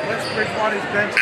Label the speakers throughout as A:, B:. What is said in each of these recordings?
A: Let's Bridgewater's bench.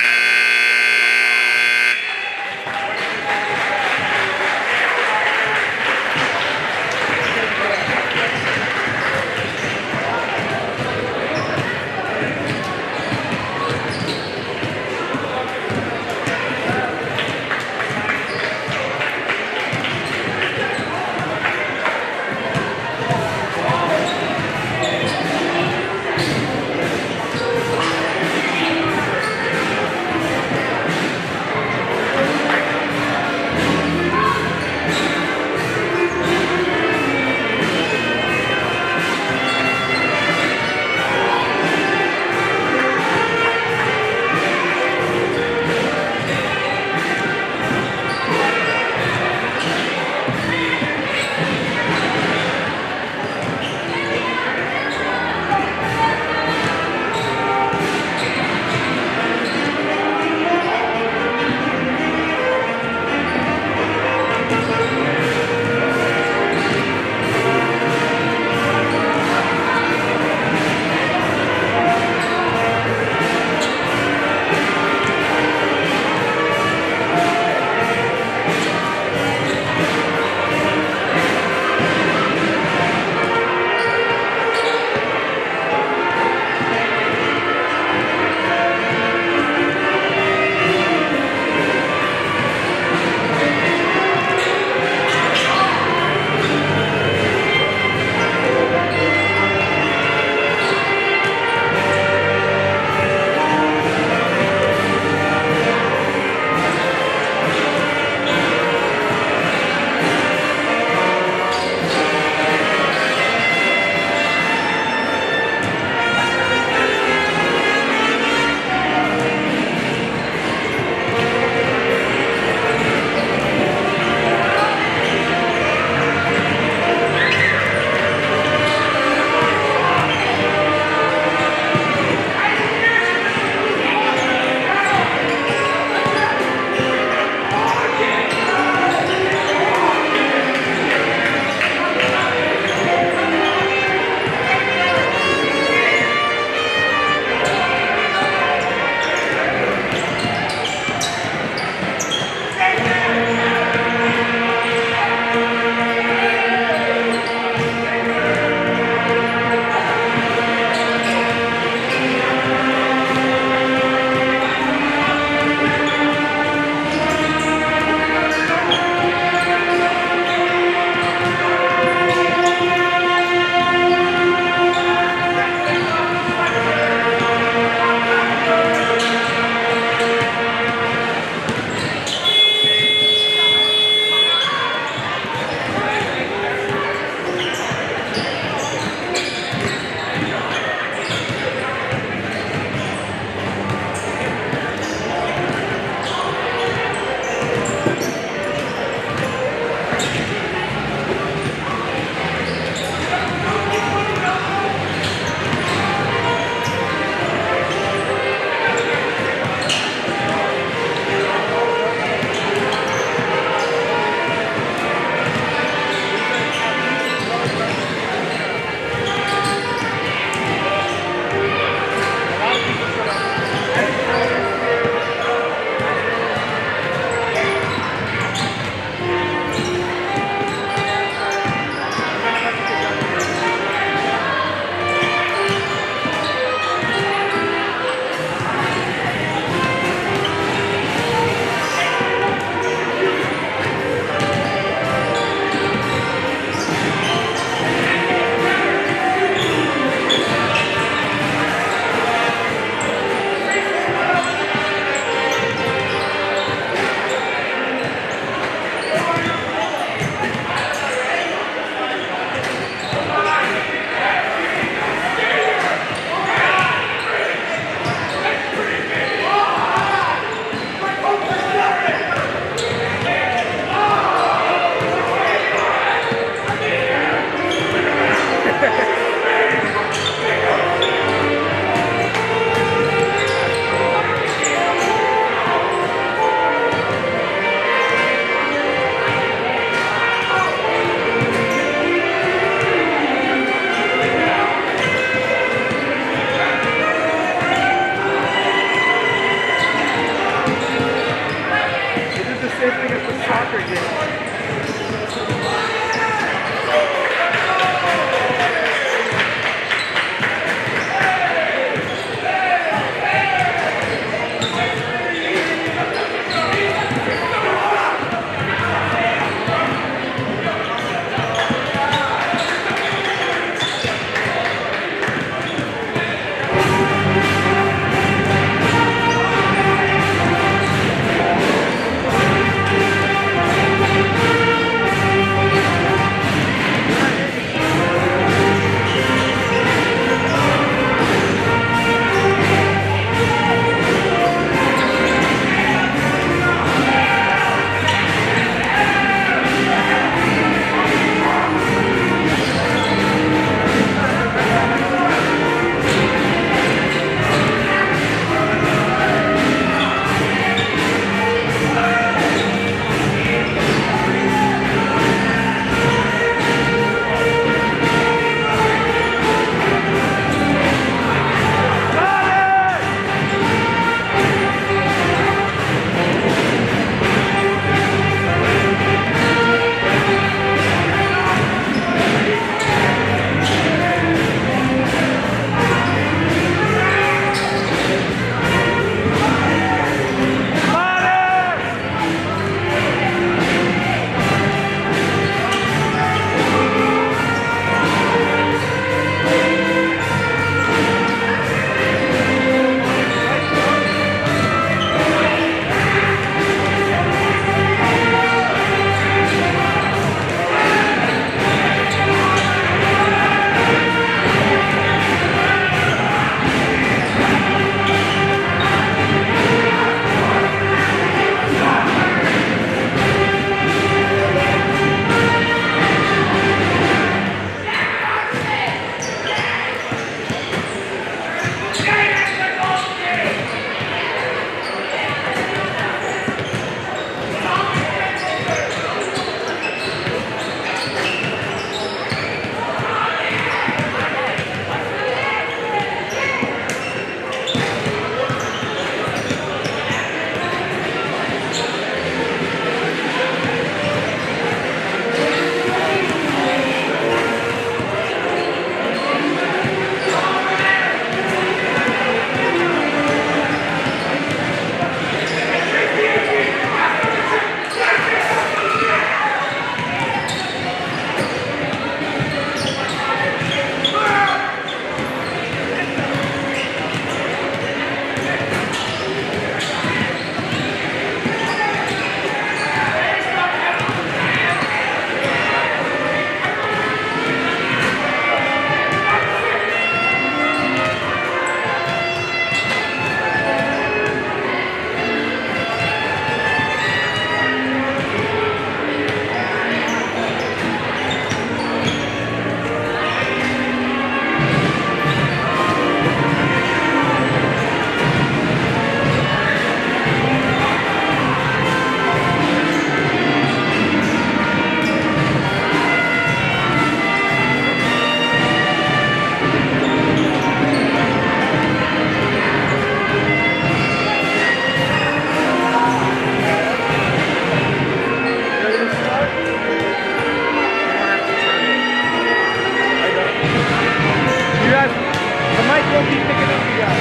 A: still keep picking up you guys.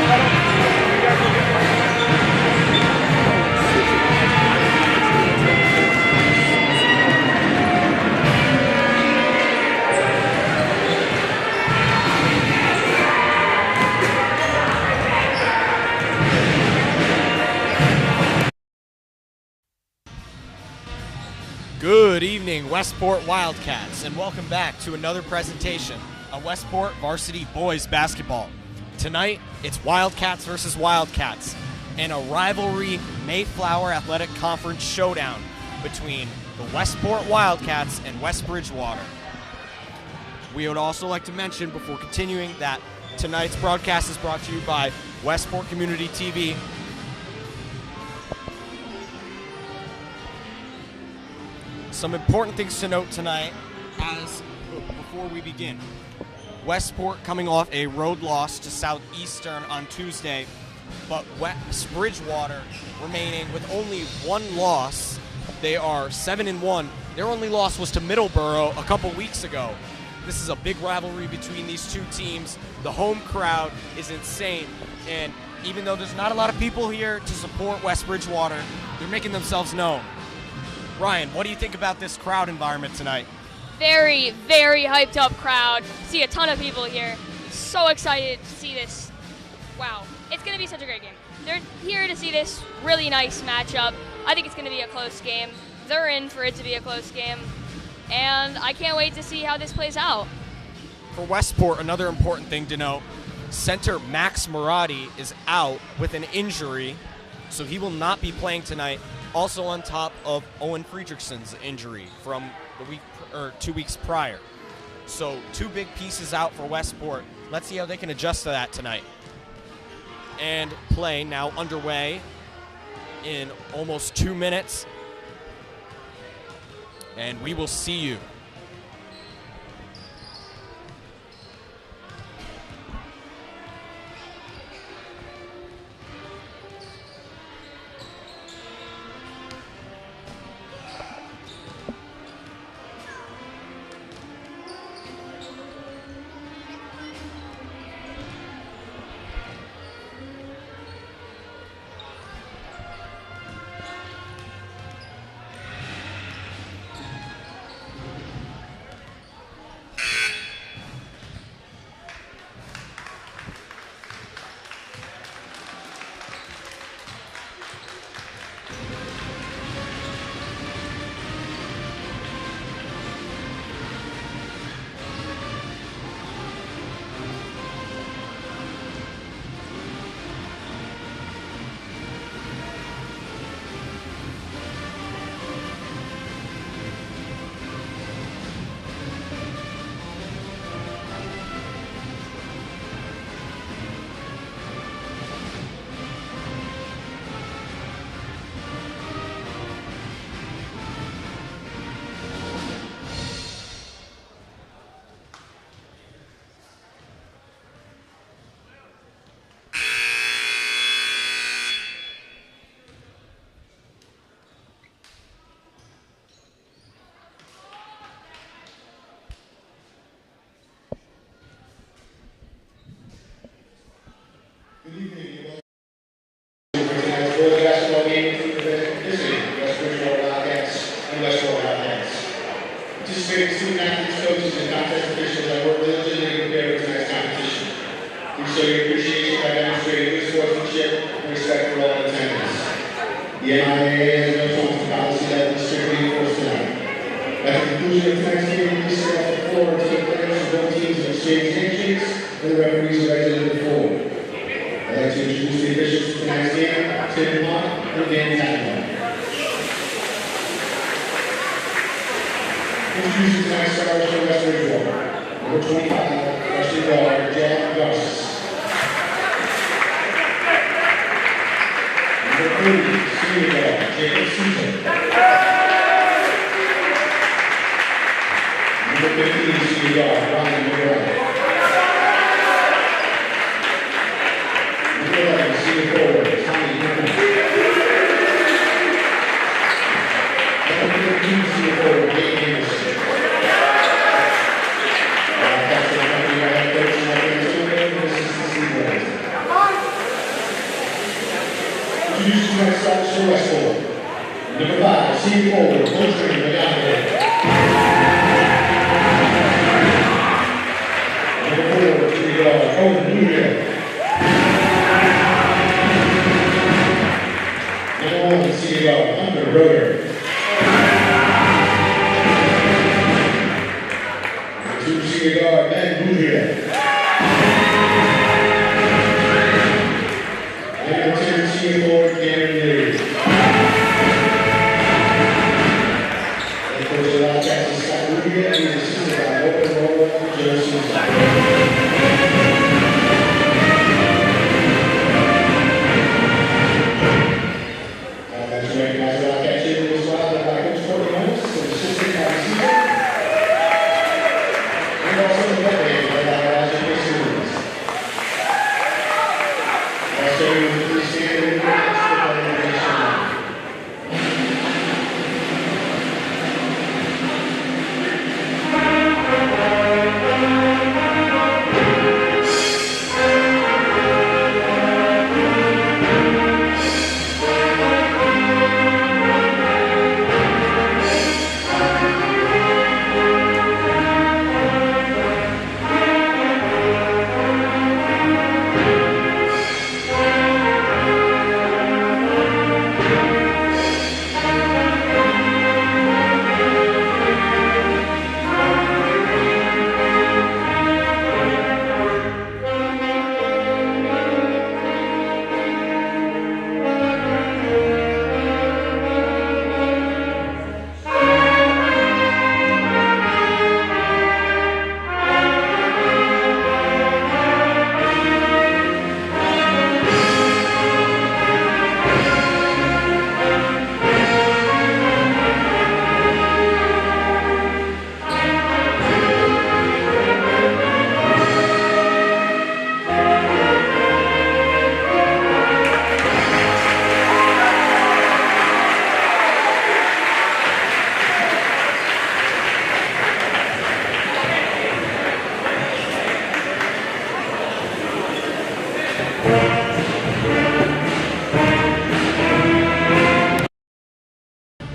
A: I don't think you guys will get much.
B: Good evening, Westport Wildcats, and welcome back to another presentation of Westport Varsity Boys Basketball. Tonight, it's Wildcats versus Wildcats in a rivalry Mayflower Athletic Conference showdown between the Westport Wildcats and West Bridgewater. We would also like to mention before continuing that tonight's broadcast is brought to you by Westport Community TV. Some important things to note tonight before we begin. Westport coming off a road loss to Southeastern on Tuesday, but West Bridgewater remaining with only one loss. They are 7-1. Their only loss was to Middleborough a couple weeks ago. This is a big rivalry between these two teams. The home crowd is insane, and even though there's not a lot of people here to support West Bridgewater, they're making themselves known. Ryan, what do you think about this crowd environment tonight?
C: Very, very hyped up crowd. See a ton of people here. So excited to see this. Wow, it's going to be such a great game. They're here to see this really nice matchup. I think it's going to be a close game. They're in for it to be a close game. And I can't wait to see how this plays out.
B: For Westport, another important thing to note, center Max Marotti is out with an injury, so he will not be playing tonight. Also on top of Owen Friedrichsen's injury from the week or 2 weeks prior. So two big pieces out for Westport. Let's see how they can adjust to that tonight. And play now underway in almost 2 minutes. And we will see you.
D: Good evening. Tonight's World Basketball game visiting West Bridgewater Wildcats and Westport Wildcats. Participating student athletes, coaches, and contest officials that work diligently to prepare for tonight's competition. We show your appreciation by demonstrating good sportsmanship and respect for all in attendance. The MIAA has no forms of policy that will strictly enforced tonight. At the conclusion of tonight's game, please stay off the floor and take players from both teams to exchange handshakes, and the referees are ready to move forward. I'd like to introduce the officials for tonight's game, Tim Hunt and Dan Tatman. Introducing tonight's stars for West Bridgewater. Number 25, freshman guard, Jack Gus. Number 30, senior guard, Jacob Souza. Number 15, senior guard, Ryan McGrath. Senior forward, Tommy Griffin. Number 13, senior forward, Dave Anderson. That's the company I have coached in my Team forward, Bridgewater, Bridgewater. Number 4, Team guard, Bridgewater. Number 1, Team guard, Hunter Roder. Number 2, Team guard, Ben Bridgewater. Number 2, Team forward, Cameron Leary.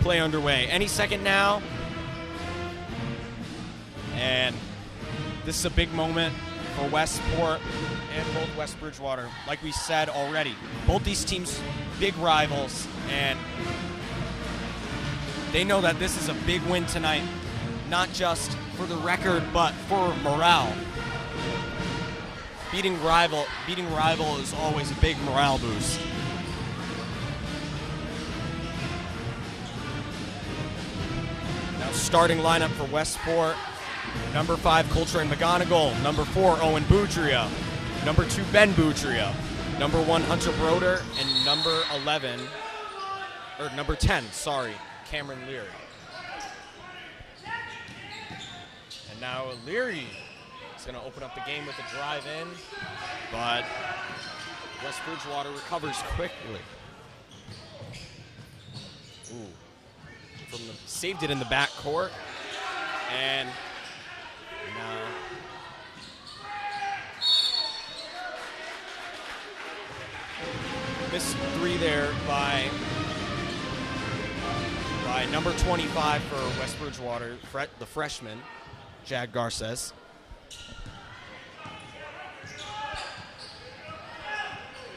B: Play underway any second now, and this is a big moment for Westport and both West Bridgewater. Like we said already, both these teams big rivals, and they know that this is a big win tonight, not just for the record but for morale. Beating rival is always a big morale boost. Starting lineup for Westport: number 5, Coltrane McGonigal; number 4, Owen Boudria; number 2, Ben Boudria; number 1, Hunter Broder; and number 10, Cameron Leary. And now Leary is going to open up the game with a drive in, but West Bridgewater recovers quickly. Ooh. Saved it in the back court, and now missed 3 there by number 25 for West Bridgewater, the freshman, Jag Garces.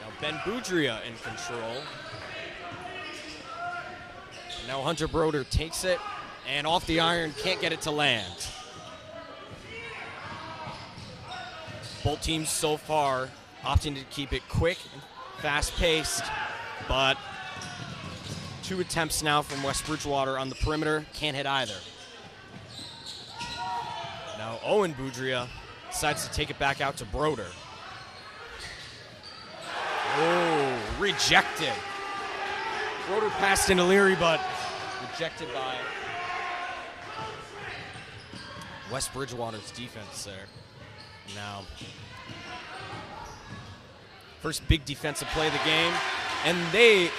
B: Now Ben Boudria in control. Now Hunter Broder takes it, and off the iron, can't get it to land. Both teams so far opting to keep it quick and fast-paced, but 2 attempts now from West Bridgewater on the perimeter, can't hit either. Now Owen Boudria decides to take it back out to Broder. Oh, rejected. Broder passed into Leary, but rejected by West Bridgewater's defense there. Now, first big defensive play of the game, and the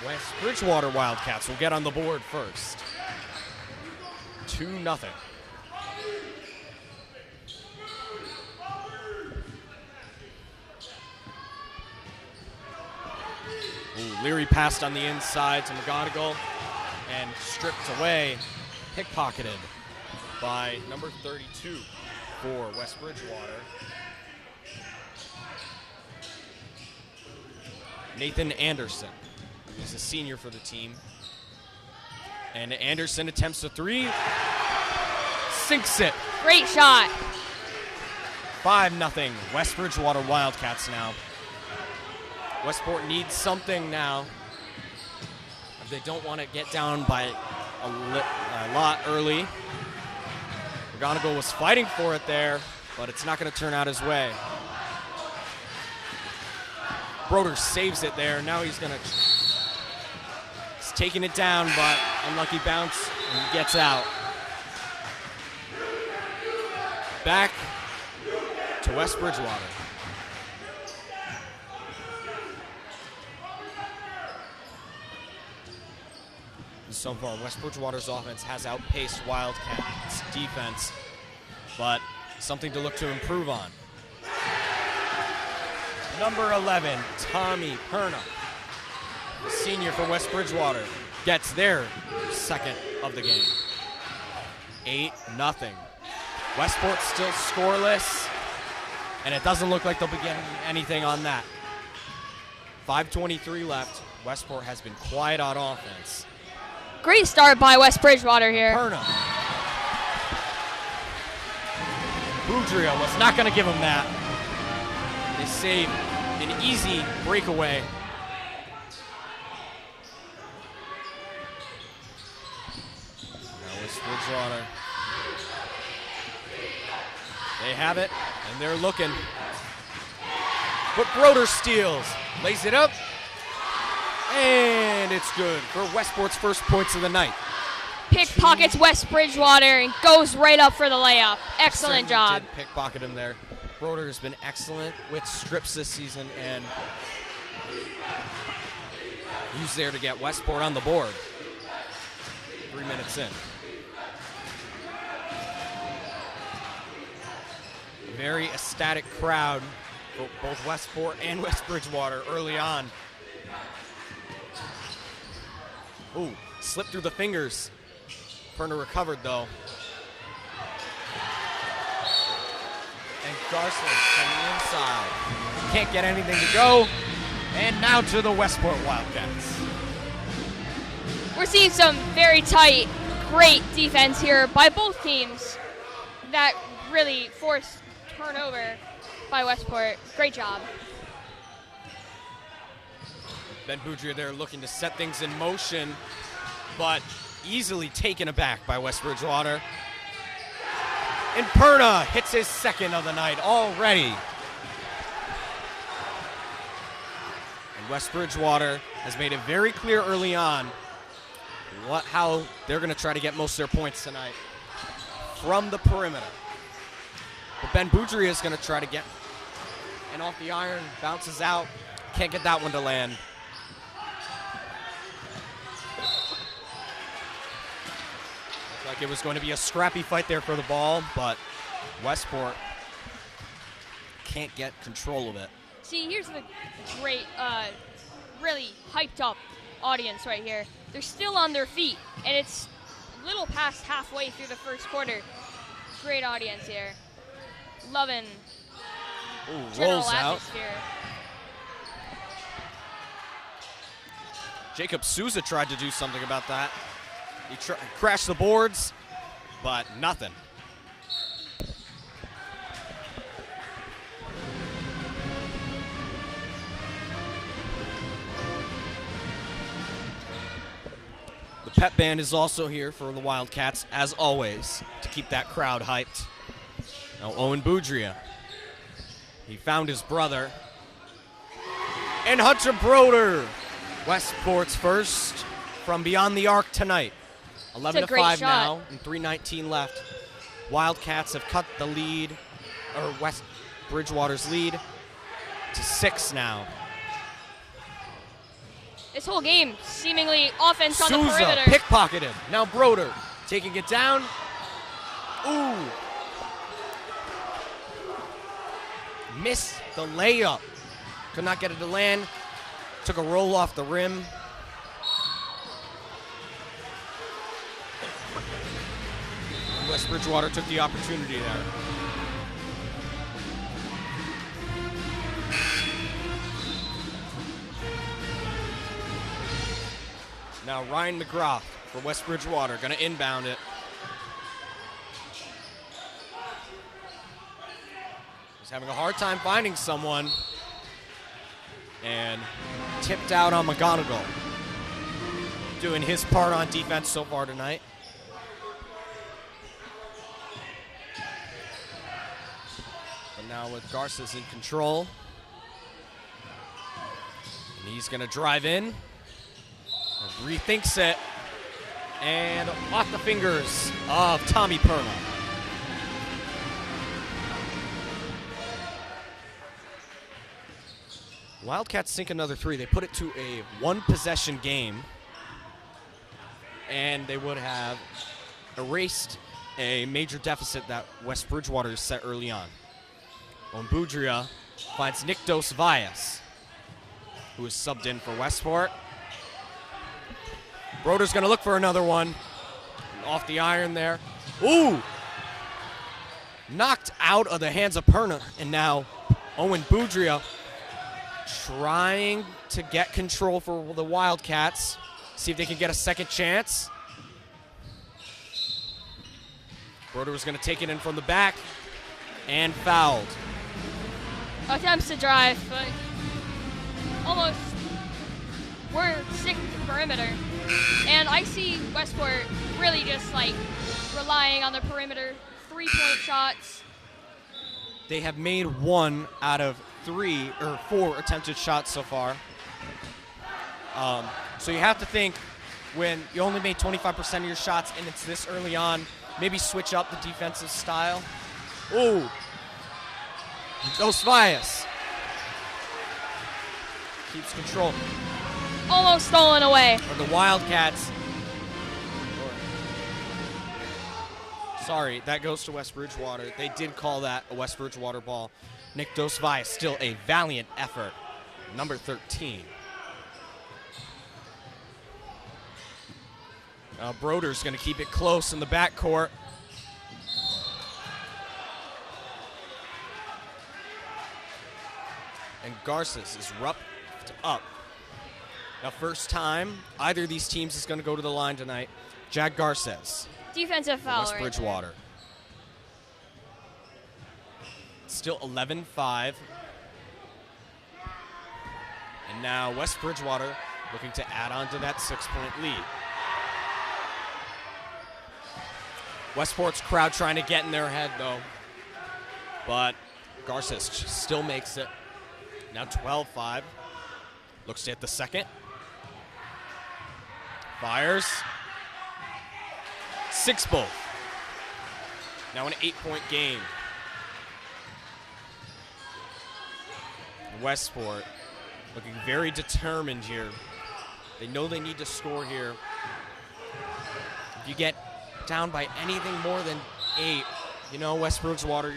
B: West Bridgewater Wildcats will get on the board first. 2-0. Leary passed on the inside to McGonigal, and stripped away, pickpocketed by number 32 for West Bridgewater. Nathan Anderson, who's a senior for the team. And Anderson attempts a three, sinks it.
C: Great shot.
B: 5-0, West Bridgewater Wildcats now. Westport needs something now. If they don't want to get down by a lot early. McGonigal was fighting for it there, but it's not going to turn out his way. Broder saves it there. Now he's taking it down, but unlucky bounce, and he gets out. Back to West Bridgewater. So far, West Bridgewater's offense has outpaced Wildcats' defense, but something to look to improve on. Number 11, Tommy Perna, senior for West Bridgewater, gets their second of the game. 8-0. Westport still scoreless, and it doesn't look like they'll be getting anything on that. 5:23 left. Westport has been quiet on offense.
C: Great start by West Bridgewater here.
B: Perna. Boudria was not going to give him that. They save an easy breakaway. Now West Bridgewater. They have it, and they're looking. But Broder steals, lays it up, and it's good for Westport's first points of the night.
C: Pickpockets West Bridgewater and goes right up for the layup. Excellent job.
B: Did pickpocket him there. Broder has been excellent with strips this season, and he's there to get Westport on the board. 3 minutes in. Very ecstatic crowd for both Westport and West Bridgewater early on. Ooh, slipped through the fingers. Perna recovered though. And Garceland from the inside. Can't get anything to go. And now to the Westport Wildcats.
C: We're seeing some very tight, great defense here by both teams that really forced turnover by Westport. Great job.
B: Ben Boudria there looking to set things in motion, but easily taken aback by West Bridgewater. And Perna hits his second of the night already. And West Bridgewater has made it very clear early on how they're going to try to get most of their points tonight from the perimeter. But Ben Boudria is going to try to get, and off the iron, bounces out. Can't get that one to land. Looked like it was going to be a scrappy fight there for the ball, but Westport can't get control of it.
C: See, here's the great, really hyped up audience right here. They're still on their feet, and it's a little past halfway through the first quarter. Great audience here. Loving general
B: Rolls out.
C: atmosphere.
B: Jacob Souza tried to do something about that. He crashed the boards, but nothing. The pep band is also here for the Wildcats, as always, to keep that crowd hyped. Now Owen Boudria. He found his brother. And Hunter Broder. Westport's first from beyond the arc tonight. 11-5 now and 3:19 left. Wildcats have cut the lead, or West Bridgewater's lead, to 6 now.
C: This whole game, seemingly offense on the
B: Souza
C: perimeter.
B: pickpocketed. Now Broder taking it down. Ooh. Missed the layup. Could not get it to land. Took a roll off the rim. West Bridgewater took the opportunity there. Now Ryan McGrath for West Bridgewater, gonna inbound it. He's having a hard time finding someone. And tipped out on McGonigal. Doing his part on defense so far tonight. But now with Garces in control. And he's gonna drive in. Rethinks it. And off the fingers of Tommy Perna. Wildcats sink another three. They put it to a one-possession game, and they would have erased a major deficit that West Bridgewater set early on. Boudria finds Nick Dos Valles, who is subbed in for Westport. Broder's going to look for another one. Off the iron there. Ooh! Knocked out of the hands of Perna, and now Owen Boudria trying to get control for the Wildcats. See if they can get a second chance. Broder was going to take it in from the back and fouled.
C: Attempts to drive, but almost we're sick to the perimeter. And I see Westport really just like relying on their perimeter 3-point shots.
B: They have made 1 out of 3 or 4 attempted shots so far. So you have to think when you only made 25% of your shots and it's this early on, maybe switch up the defensive style. Ooh. Dos Valles keeps control.
C: Almost stolen away.
B: Or the Wildcats. Sorry, that goes to West Bridgewater. They did call that a West Bridgewater ball. Nick Dos Valles, still a valiant effort. Number 13. Broder's going to keep it close in the backcourt. And Garces is roughed up. Now, first time either of these teams is going to go to the line tonight. Jag Garces.
C: Defensive foul.
B: West Bridgewater. Still 11-5. And now West Bridgewater looking to add on to that 6-point lead. Westport's crowd trying to get in their head, though. But Garces still makes it. Now 12-5. Looks to hit the second. Fires. 6 both. Now an 8-point game. Westport looking very determined here. They know they need to score here. If you get down by anything more than 8, you know West Bridgewater,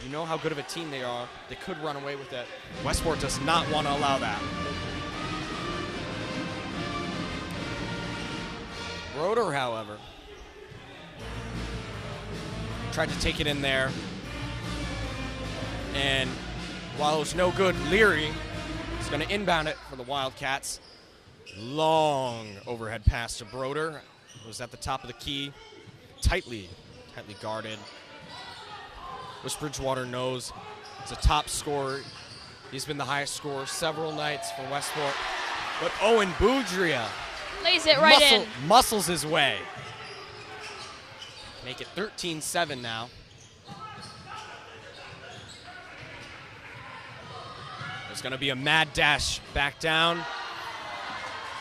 B: you know how good of a team they are. They could run away with it. Westport does not want to allow that. Broder, however, tried to take it in there. And while it was no good, Leary is going to inbound it for the Wildcats. Long overhead pass to Broder. It was at the top of the key. Tightly guarded. West Bridgewater knows it's a top scorer. He's been the highest scorer several nights for Westport. But Owen Boudria
C: lays it right in.
B: Muscles his way. Make it 13-7 now. There's going to be a mad dash back down.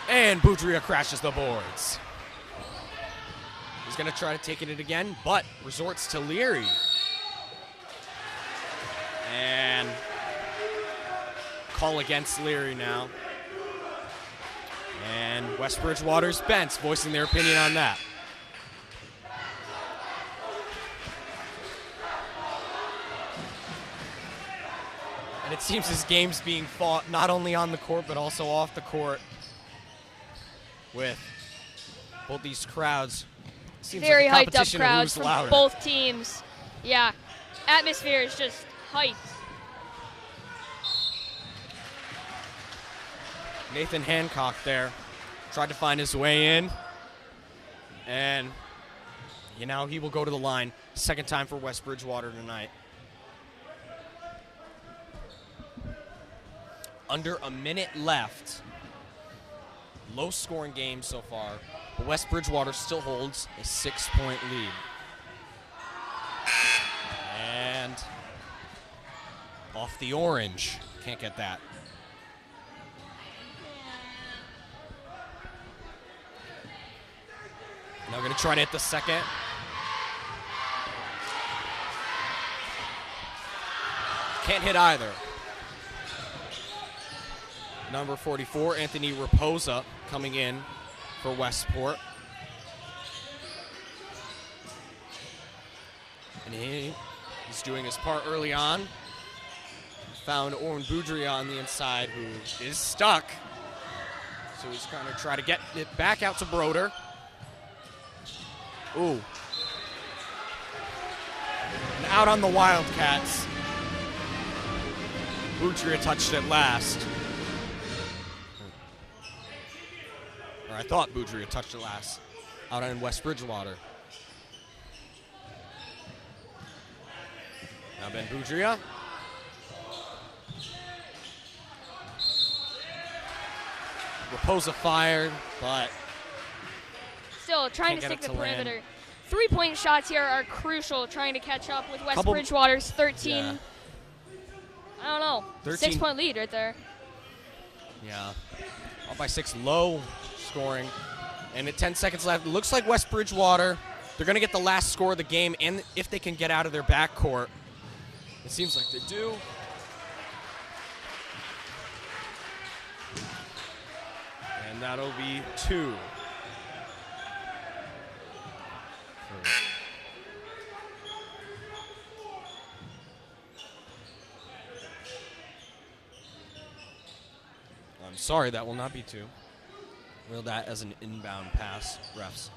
B: And Boudria crashes the boards. He's going to try to take it in again, but resorts to Leary. And call against Leary now. And West Bridgewater's bench voicing their opinion on that. And it seems this game's being fought not only on the court, but also off the court, with both these crowds Seems
C: Very
B: like a
C: hyped up
B: competition of
C: crowds
B: who's
C: from
B: louder.
C: both teams. Yeah, atmosphere is just hyped.
B: Nathan Hancock there tried to find his way in, and he will go to the line. Second time for West Bridgewater tonight. Under a minute left. Low scoring game so far, but West Bridgewater still holds a 6-point lead. And off the orange. Can't get that. Now going to try to hit the second. Can't hit either. Number 44, Anthony Raposa, coming in for Westport. And he's doing his part early on. Found Owen Boudria on the inside, who is stuck. So he's going to try to get it back out to Broder. Ooh. And out on the Wildcats. Boudria touched it last. Or I thought Boudria touched it last. Out on West Bridgewater. Now Ben Boudria. Raposa fired, but
C: Still trying to stick the perimeter. 3-point shots here are crucial, trying to catch up with West Bridgewater's 13.
B: Yeah.
C: I don't know.
B: 13.
C: 6-point lead right there.
B: Yeah. Up by 6, low scoring. And at 10 seconds left, it looks like West Bridgewater, they're going to get the last score of the game, and if they can get out of their backcourt. It seems like they do. And that'll be 2. I'm sorry, that will not be 2. Reel that as an inbound pass, refs.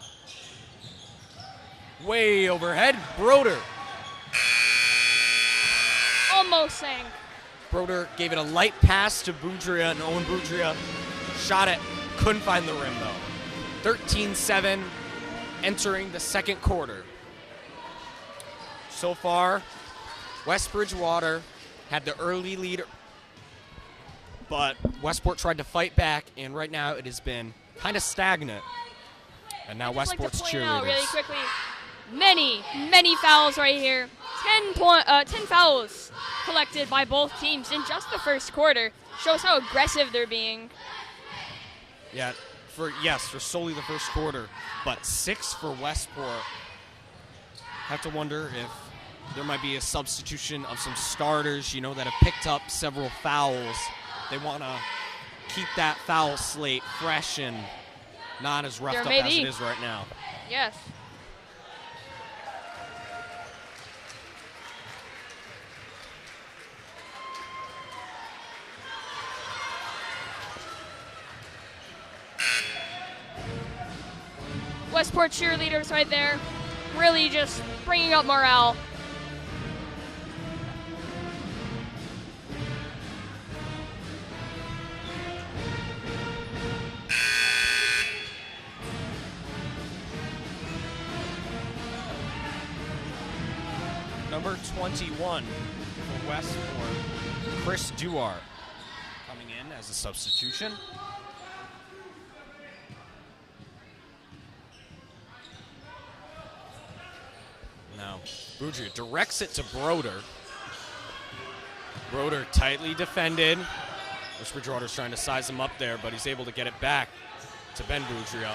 B: Way overhead, Broder.
C: Almost sank.
B: Broder gave it a light pass to Boudria, and Owen Boudria shot it. Couldn't find the rim, though. 13-7 entering the second quarter. So far, West Bridgewater had the early lead, but Westport tried to fight back, and right now it has been kind of stagnant. And now Westport's
C: like to point
B: cheerleaders.
C: out really quickly, many fouls right here. 10 fouls collected by both teams in just the first quarter. Shows how aggressive they're being.
B: Yeah, for solely the first quarter, but 6 for Westport. Have to wonder if there might be a substitution of some starters, that have picked up several fouls. They want to keep that foul slate fresh and not as roughed up as it is right now.
C: Yes. Westport cheerleaders right there, really just bringing up morale.
B: Number 21 for Westport, Chris Duart, coming in as a substitution. Now, Boudria directs it to Broder. Broder tightly defended. West Bridgewater's trying to size him up there, but he's able to get it back to Ben Boudria.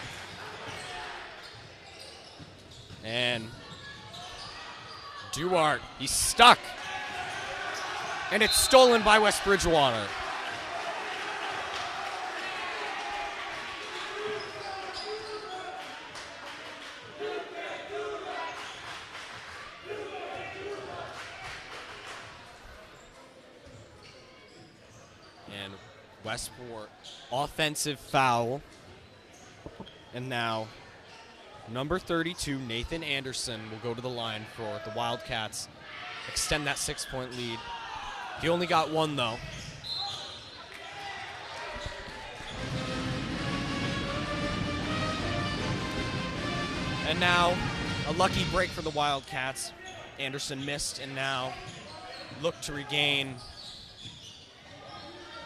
B: And Duart, he's stuck. And it's stolen by West Bridgewater. And Westport, offensive foul. And now Number 32, Nathan Anderson, will go to the line for the Wildcats. Extend that 6-point lead. He only got one, though. And now, a lucky break for the Wildcats. Anderson missed and now look to regain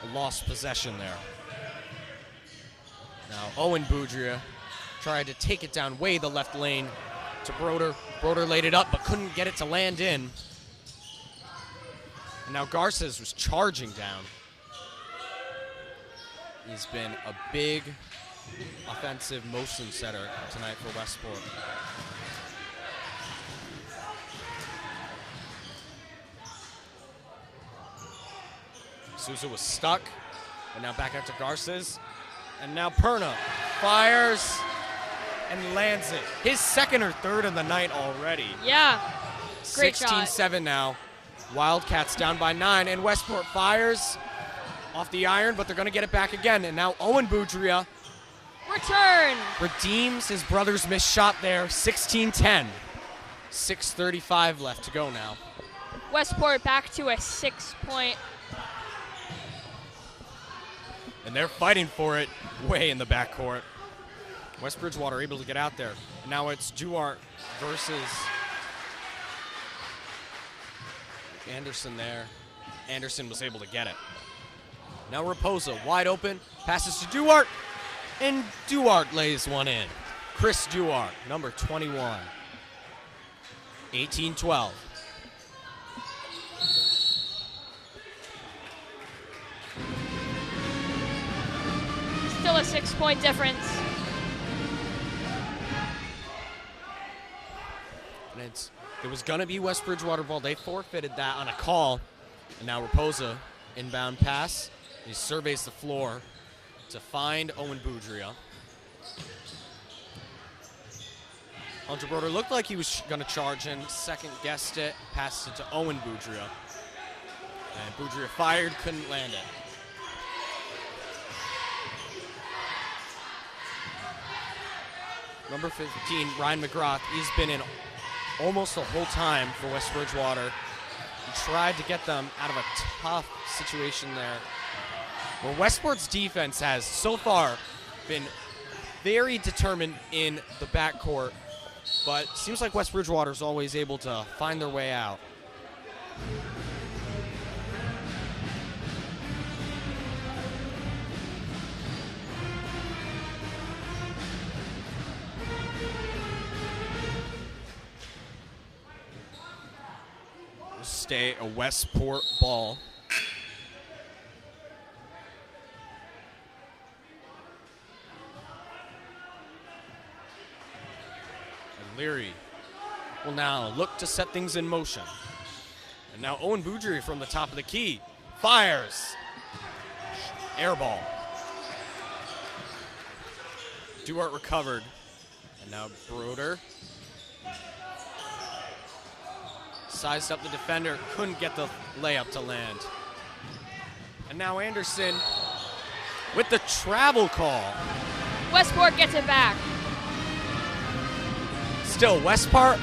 B: a lost possession there. Now, Owen Boudria tried to take it down way the left lane to Broder. Broder laid it up but couldn't get it to land in. And now Garces was charging down. He's been a big offensive motion setter tonight for Westport. Souza was stuck, but now back out to Garces. And now Perna fires and lands it. His second or third of the night already.
C: Yeah, great shot.
B: 16-7 now. Wildcats down by 9, and Westport fires off the iron, but they're going to get it back again. And now Owen Boudria
C: Return.
B: redeems his brother's missed shot there. 16-10. 6:35 left to go now.
C: Westport back to a 6-point.
B: And they're fighting for it way in the backcourt. West Bridgewater able to get out there. And now it's Duarte versus Anderson there. Anderson was able to get it. Now Raposa wide open, passes to Duarte, and Duarte lays one in. Chris Duarte, number 21. 18-12.
C: Still a 6-point difference.
B: And it was going to be West Bridgewater ball. They forfeited that on a call. And now Raposa, inbound pass. He surveys the floor to find Owen Boudria. Hunter Broder looked like he was going to charge in. Second guessed it, passed it to Owen Boudria. And Boudria fired, couldn't land it. Number 15, Ryan McGrath, he's been in almost the whole time for West Bridgewater. He tried to get them out of a tough situation there, where Westport's defense has so far been very determined in the backcourt, but it seems like West Bridgewater's always able to find their way out. Stay a Westport ball. And Leary will now look to set things in motion. And now Owen Boudria from the top of the key fires. Air ball. Duarte recovered. And now Broder sized up the defender, couldn't get the layup to land. And now Anderson with the travel call.
C: Westport gets it back.
B: Still, Westport,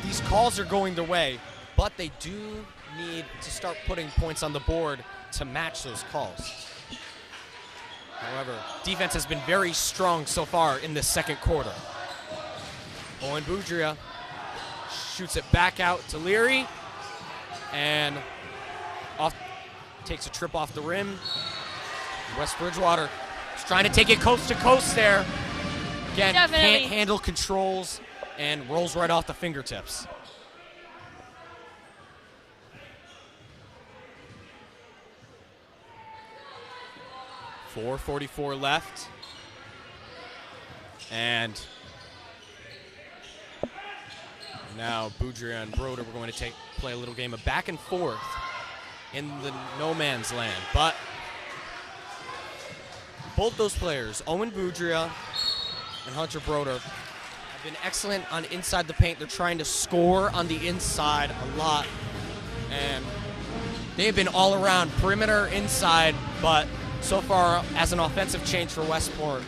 B: these calls are going their way, but they do need to start putting points on the board to match those calls. However, defense has been very strong so far in this second quarter. Owen Boudria shoots it back out to Leary, and takes a trip off the rim. West Bridgewater is trying to take it coast to coast there. Again,
C: Definitely.
B: can't handle controls and rolls right off the fingertips. .444 left. And now Boudria and Broder were going to play a little game of back and forth in the no man's land. But both those players, Owen Boudria and Hunter Broder, have been excellent on inside the paint. They're trying to score on the inside a lot. And they've been all around perimeter, inside, but so far as an offensive change for Westport,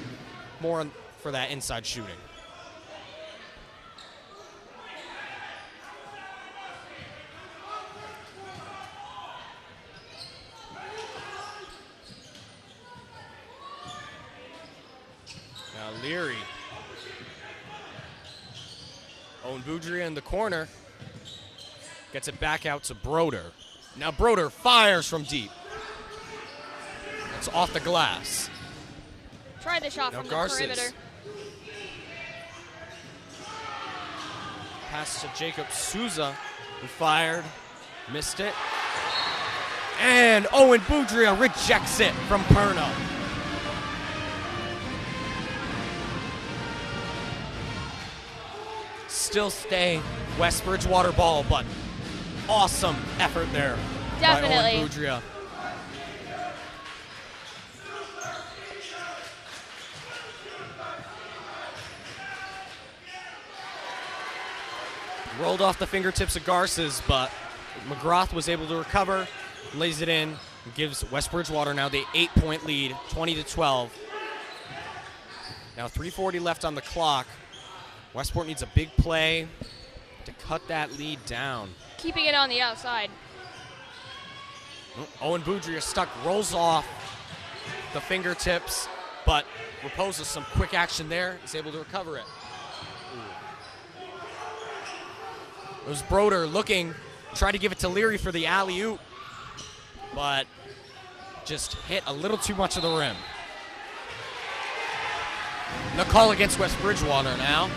B: more for that inside shooting. Leary. Owen Boudria in the corner. Gets it back out to Broder. Now Broder fires from deep. It's off the glass.
C: Try the shot
B: Now
C: from
B: Garces.
C: the perimeter.
B: Pass to Jacob Souza, who fired, missed it. And Owen Boudria rejects it from Perna. Still stay West Bridgewater ball, but awesome effort there by
C: Definitely.
B: Owen Boudria. Rolled off the fingertips of Garces, but McGrath was able to recover, lays it in, and gives West Bridgewater now the 8-point lead, 20-12. Now 3:40 left on the clock. Westport needs a big play to cut that lead down.
C: Keeping it on the outside.
B: Owen Boudria stuck, rolls off the fingertips, but Raposa some quick action there, is able to recover it. It was Broder looking, tried to give it to Leary for the alley-oop, but just hit a little too much of the rim. The call against West Bridgewater now.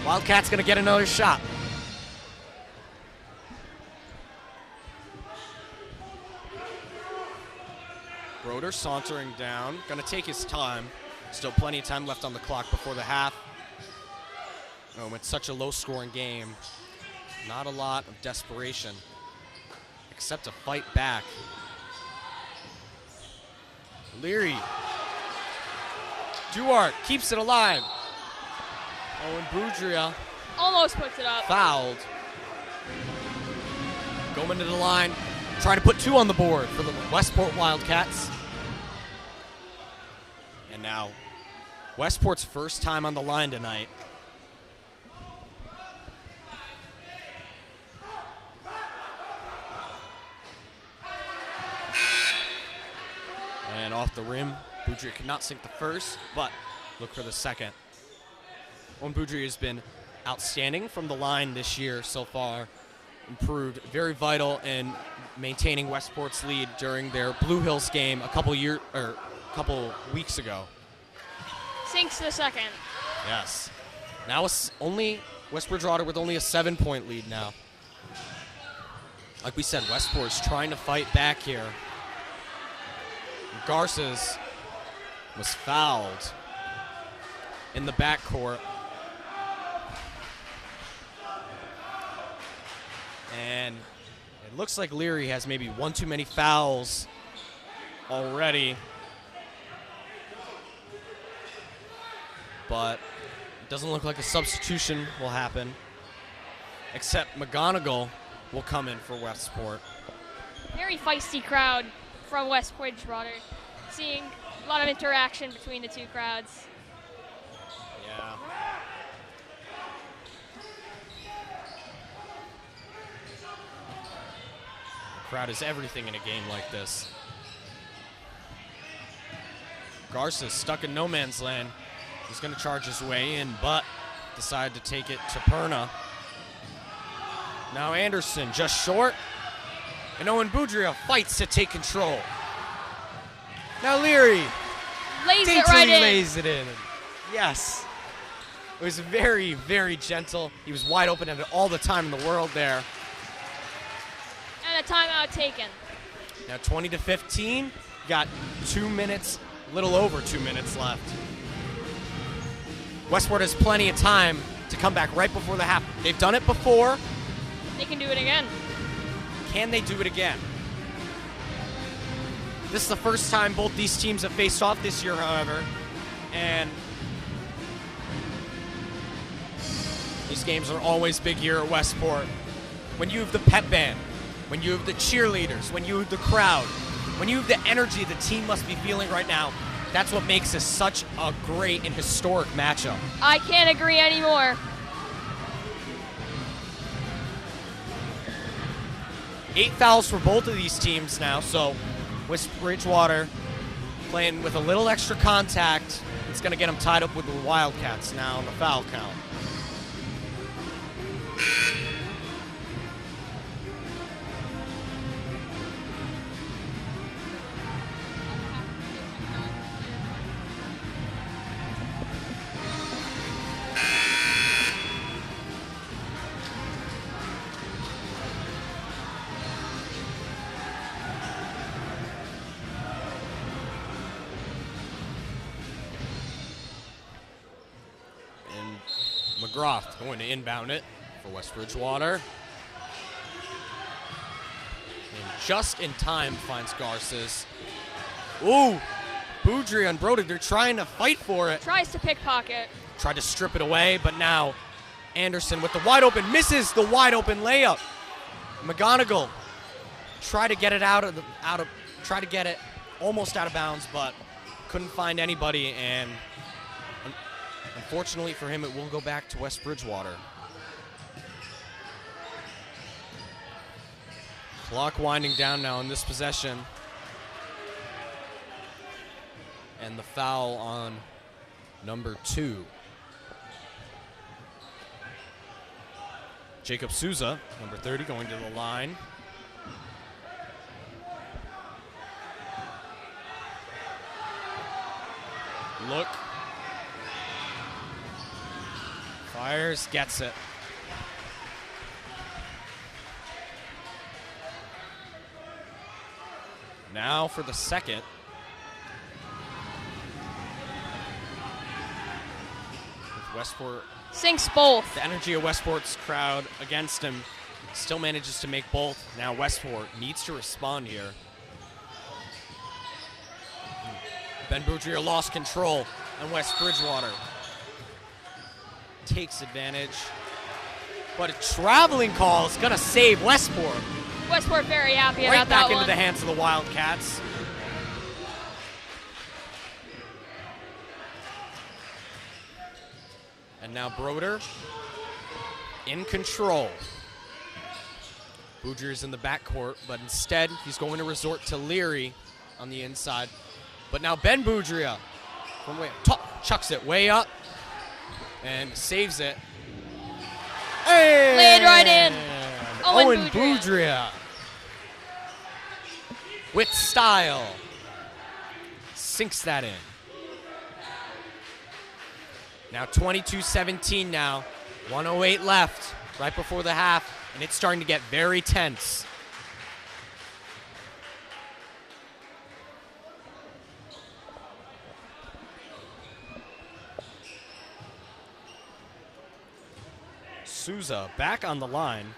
B: Wildcats gonna get another shot. Broder sauntering down, gonna take his time. Still plenty of time left on the clock before the half. It's such a low-scoring game. Not a lot of desperation, except to fight back. Leary. Duarte keeps it alive. Owen Boudria
C: Almost puts it up.
B: fouled. Going to the line, trying to put 2 on the board for the Westport Wildcats. And now, Westport's first time on the line tonight. And off the rim, Boudria could not sink the first, but look for the second. Owen Boudria has been outstanding from the line this year so far. Improved, very vital in maintaining Westport's lead during their Blue Hills game a couple weeks ago.
C: Sinks the second.
B: Yes. Now it's only West Bridgewater with only a 7-point lead now. Like we said, Westport's trying to fight back here. Garces was fouled in the backcourt. And it looks like Leary has maybe 1 too many fouls already. But it doesn't look like a substitution will happen. Except McGonigal will come in for Westport.
C: Very feisty crowd from West Bridgewater. Seeing a lot of interaction between the two crowds.
B: Yeah. The crowd is everything in a game like this. Garces stuck in no man's land. He's going to charge his way in, but decided to take it to Perna. Now Anderson just short. And Owen Boudria fights to take control. Now Leary.
C: Lays it right in.
B: Lays it in. Yes. It was very, very gentle. He was wide open and had all the time in the world there.
C: And a timeout taken.
B: Now 20-15. Got 2 minutes, a little over 2 minutes left. Westport has plenty of time to come back right before the half. They've done it before.
C: They can do it again.
B: Can they do it again? This is the first time both these teams have faced off this year, however. And these games are always big here at Westport. When you have the pep band, when you have the cheerleaders, when you have the crowd, when you have the energy the team must be feeling right now, that's what makes this such a great and historic matchup.
C: I can't agree anymore.
B: 8 fouls for both of these teams now, so West Bridgewater playing with a little extra contact It's going to get him tied up with the Wildcats now on the foul count. McGrath going to inbound it for West Bridgewater. And just in time finds Garces. Ooh, Boudry and Brody, they're trying to fight for it.
C: Tries to pickpocket.
B: Tried to strip it away, but now Anderson with the wide open, misses the wide open layup. McGonigal tried to get it try to get it almost out of bounds, but couldn't find anybody, and unfortunately for him, it will go back to West Bridgewater. Clock winding down now in this possession. And the foul on number 2. Jacob Souza, number 30, going to the line. Look. Fires, gets it. Now for the second. With Westport.
C: Sinks both.
B: The energy of Westport's crowd against him still manages to make both. Now Westport needs to respond here. Ben Boudrier lost control, and West Bridgewater takes advantage. But a traveling call is going to save Westport.
C: Westport very happy
B: Right
C: about that
B: back
C: one.
B: into the hands of the Wildcats. And now Broder in control. Boudrier's in the backcourt, but instead he's going to resort to Leary on the inside. But now Ben Boudrier from way top chucks it way up and saves it. Hey!
C: Laid right in. Owen
B: Boudrier with style sinks that in. Now 22-17 now, 1:08 left, right before the half, and it's starting to get very tense. Souza back on the line.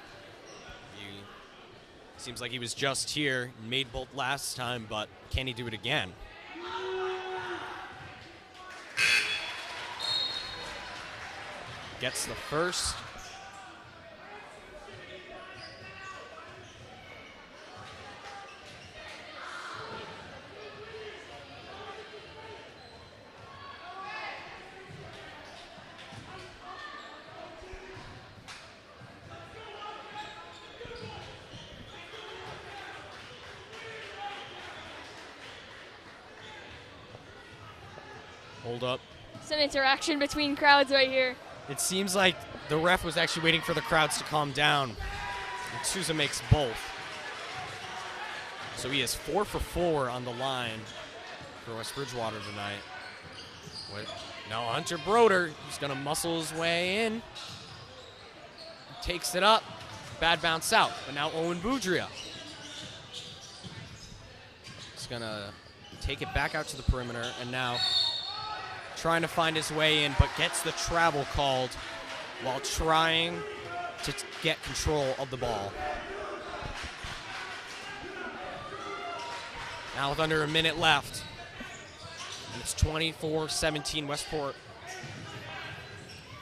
B: Seems like he was just here, made both last time, but can he do it again? Gets the first. Hold up.
C: Some interaction between crowds right here.
B: It seems like the ref was actually waiting for the crowds to calm down. And Souza makes both. So he is 4 for 4 on the line for West Bridgewater tonight. Now Hunter Broder, he's going to muscle his way in. Takes it up. Bad bounce out. But now Owen Boudria. He's going to take it back out to the perimeter. And now trying to find his way in, but gets the travel called while trying to get control of the ball. Now with under a minute left. And it's 24-17 Westport.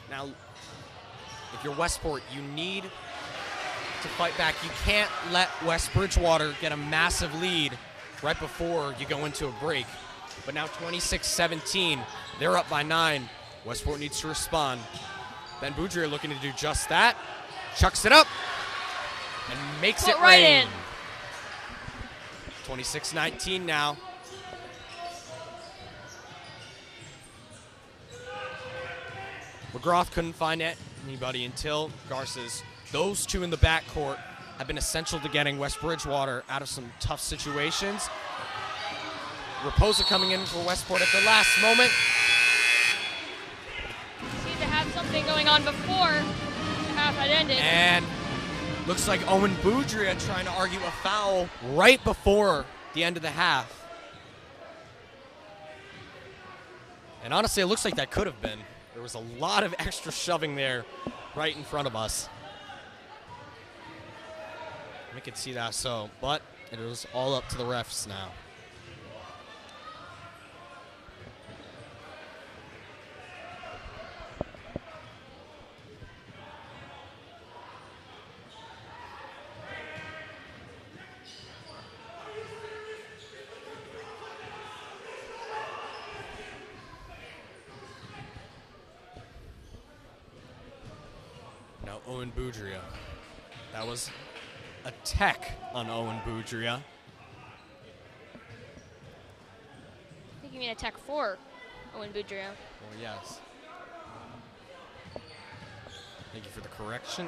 B: Now, if you're Westport, you need to fight back. You can't let West Bridgewater get a massive lead right before you go into a break. But now 26-17, they're up by 9. Westport needs to respond. Ben Boudrier looking to do just that. Chucks it up and makes it
C: right
B: rain.
C: in.
B: 26-19 now. McGrath couldn't find anybody until Garces. Those two in the backcourt have been essential to getting West Bridgewater out of some tough situations. Raposa coming in for Westport at the last moment.
C: Seemed to have something going on before the half had ended.
B: And looks like Owen Boudria trying to argue a foul right before the end of the half. And honestly, it looks like that could have been. There was a lot of extra shoving there right in front of us. We could see that but it was all up to the refs now. Now Owen Boudria. That was a tech on Owen Boudria.
C: I think you mean a tech for Owen Boudria.
B: Oh, yes. Thank you for the correction.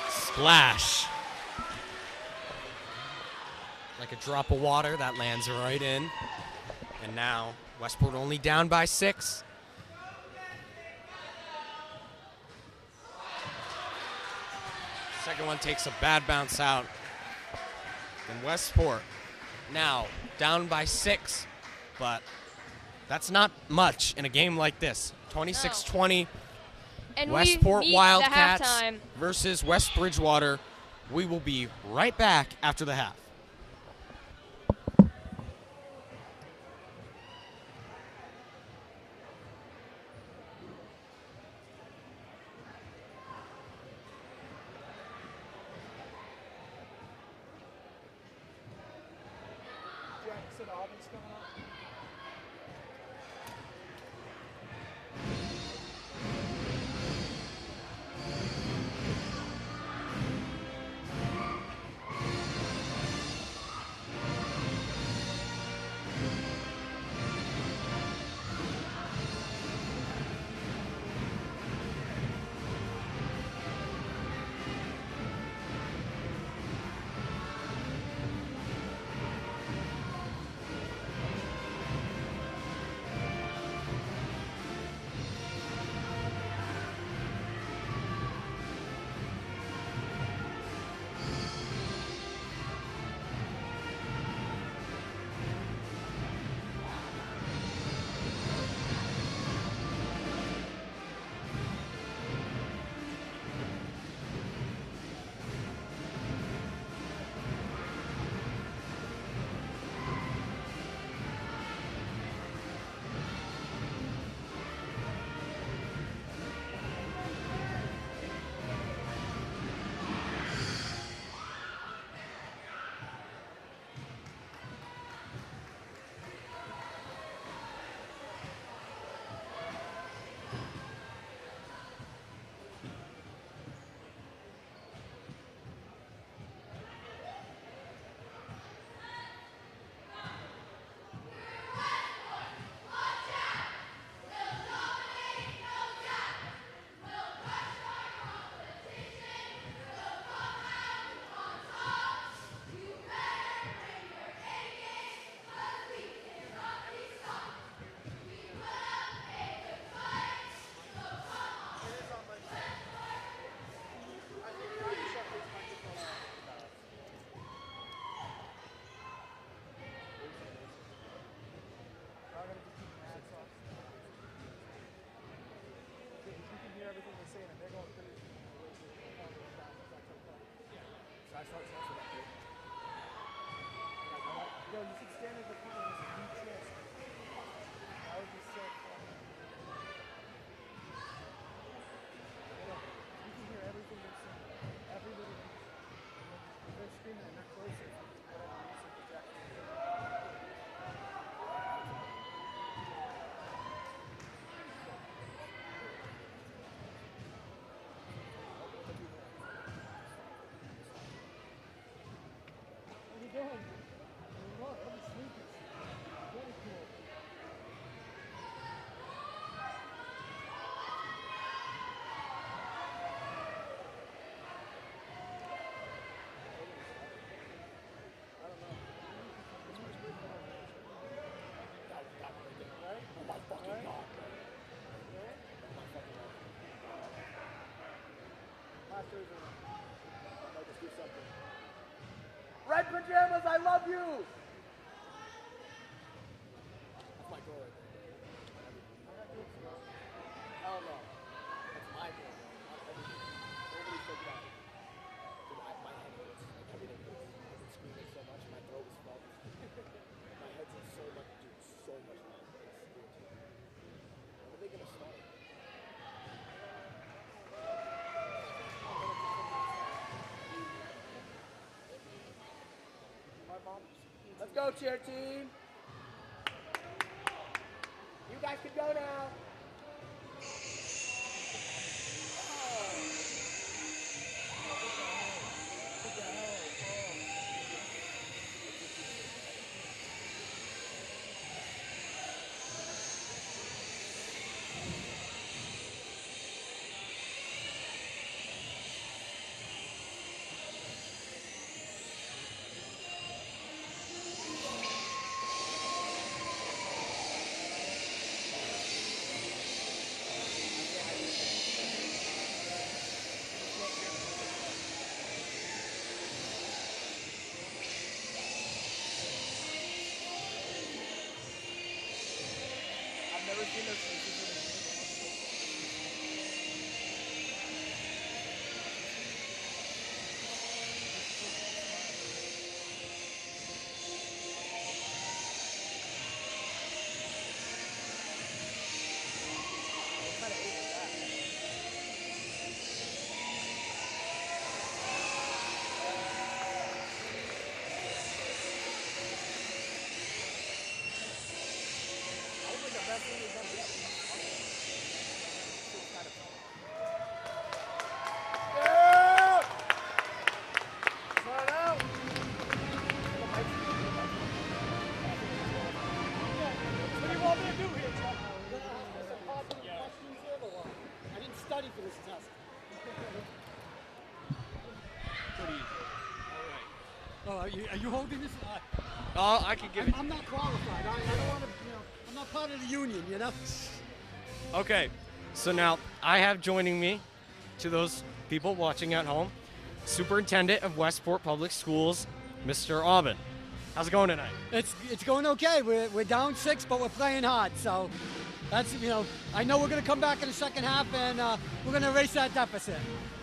B: Splash. Like a drop of water, that lands right in. And now Westport only down by 6. Second one takes a bad bounce out. And Westport now down by 6, but that's not much in a game like this. 26-20,
C: And
B: Westport
C: we meet
B: Wildcats
C: the halftime.
B: versus West Bridgewater. We will be right back after the half.
A: Said Auburn's coming up. Yo, you should stand at the corner and do chest. That would be so funny. You can hear everything they're saying. Every little thing. They're screaming and they're closer. Whatever music projects. What are you doing? What? I'm sleeping. Very cool. plasters or I'll just do something. Red pajamas, I love you! That's my goal right there. Hell no. That's my goal. Not everything. Nobody figured out. Dude, my head hurts. Like everything hurts. I've been screaming so much, my throat is fucked. My head's in so much, dude, so much pain. It's irritating. When are they gonna start? Let's go, cheer team. You guys can go now. I've never seen this. I didn't study for this test.
B: Pretty easy.
E: Oh, are you holding this?
B: Oh, I could give it.
E: I'm not qualified. I don't want to, I'm not part of the union,
B: Okay, so now I have joining me, to those people watching at home, Superintendent of Westport Public Schools, Mr. Aubin. How's it going tonight?
E: It's going okay. We're down 6, but we're playing hard. So that's, I know we're going to come back in the second half and we're going to erase that deficit.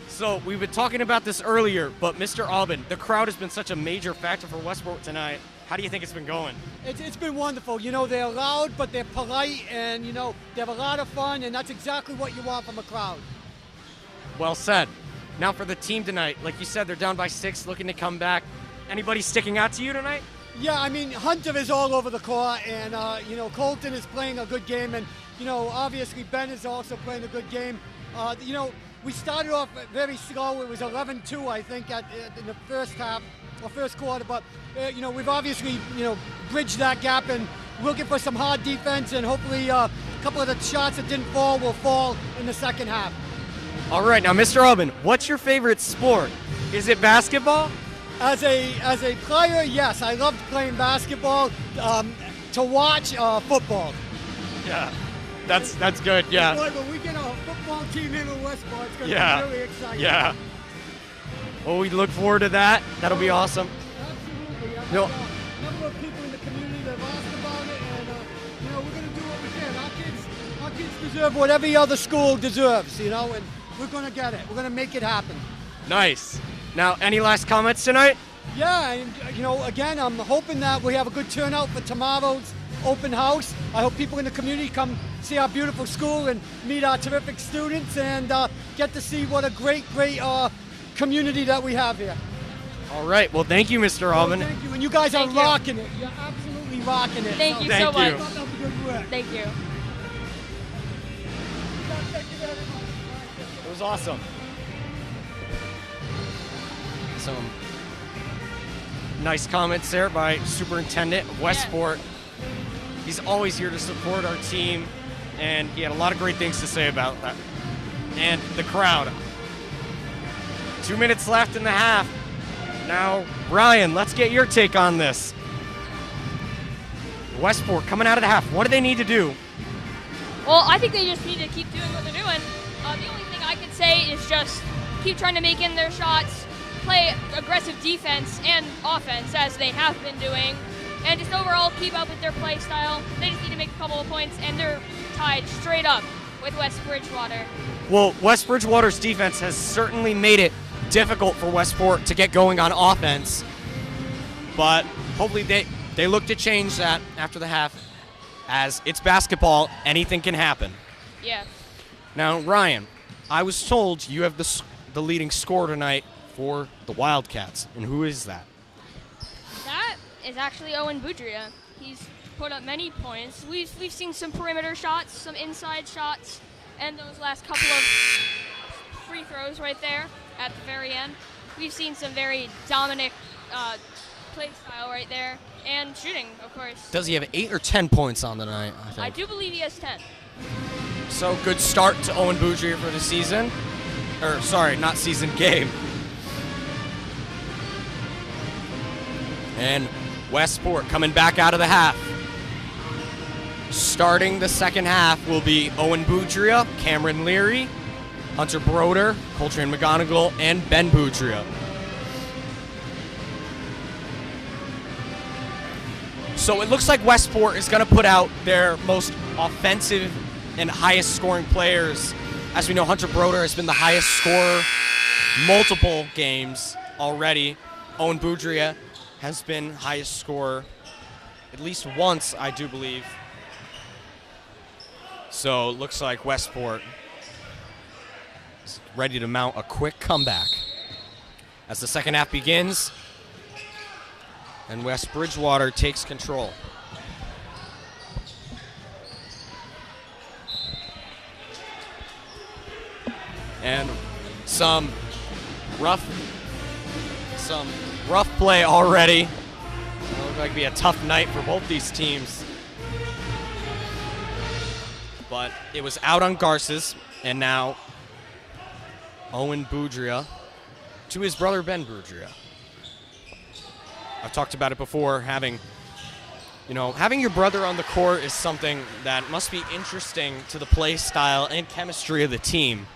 B: So we've been talking about this earlier, but Mr. Aubin, the crowd has been such a major factor for Westport tonight. How do you think it's been going?
E: It's been wonderful. They're loud, but they're polite, and, they have a lot of fun, and that's exactly what you want from a crowd.
B: Well said. Now for the team tonight, like you said, they're down by 6, looking to come back. Anybody sticking out to you tonight?
E: Yeah, Hunter is all over the court, and, Colton is playing a good game, and, obviously Ben is also playing a good game. We started off very slow. It was 11-2, I think, in the first half, or first quarter, but, we've obviously, bridged that gap, and looking for some hard defense, and hopefully a couple of the shots that didn't fall will fall in the second half.
B: All right, now, Mr. Aubin, what's your favorite sport? Is it basketball?
E: As a player, yes, I loved playing basketball. To watch, football.
B: Yeah, that's good. Yeah.
E: Boy, when we get a football team in Westport, it's going to
B: Yeah.
E: be really exciting.
B: Yeah. Well, we look forward to that. That'll be awesome.
E: Absolutely. I've
B: No.
E: had a number of people in the community that have asked about it, and we're going to do what we can. Our kids deserve what every other school deserves, and we're going to get it. We're going to make it happen.
B: Nice. Now, any last comments tonight?
E: Yeah, and again, I'm hoping that we have a good turnout for tomorrow's open house. I hope people in the community come see our beautiful school and meet our terrific students and get to see what a great community that we have here.
B: All right. Well, thank you, Mr. Aubin.
E: Thank you, and you guys are
C: Thank you.
E: rocking it. You're absolutely rocking it.
C: Thank you
B: Thank
C: so
B: you.
C: much.
E: Keep up the good work.
C: Thank you.
B: It was awesome. Some nice comments there by Superintendent of Westport. He's always here to support our team, and he had a lot of great things to say about that. And the crowd. 2 minutes left in the half. Now, Ryan, let's get your take on this. Westport coming out of the half. What do they need to do?
C: Well, I think they just need to keep doing what they're doing. The only thing I could say is just keep trying to make in their shots, play aggressive defense and offense as they have been doing, and just overall keep up with their play style. They just need to make a couple of points, and they're tied straight up with West Bridgewater.
B: Well, West Bridgewater's defense has certainly made it difficult for Westport to get going on offense, but hopefully they look to change that after the half. As it's basketball, anything can happen.
C: Yeah.
B: Now, Ryan, I was told you have the leading scorer tonight for the Wildcats, and who is that?
C: That is actually Owen Boudria. He's put up many points. We've seen some perimeter shots, some inside shots, and those last couple of free throws right there at the very end. We've seen some very dominant play style right there, and shooting, of course.
B: Does he have 8 or 10 points on the night, I think?
C: I do believe he has 10.
B: So, good start to Owen Boudria for the season. Or, sorry, not season, game. And Westport coming back out of the half. Starting the second half will be Owen Boudria, Cameron Leary, Hunter Broder, Coltrane McGonigal, and Ben Boudria. So it looks like Westport is going to put out their most offensive and highest scoring players. As we know, Hunter Broder has been the highest scorer multiple games already. Owen Boudria has been highest scorer at least once, I do believe. So it looks like Westport is ready to mount a quick comeback as the second half begins and West Bridgewater takes control. And some rough play already. It'll look like it'll be a tough night for both these teams. But it was out on Garces, and now Owen Boudria to his brother Ben Boudria. I've talked about it before, having your brother on the court is something that must be interesting to the play style and chemistry of the team.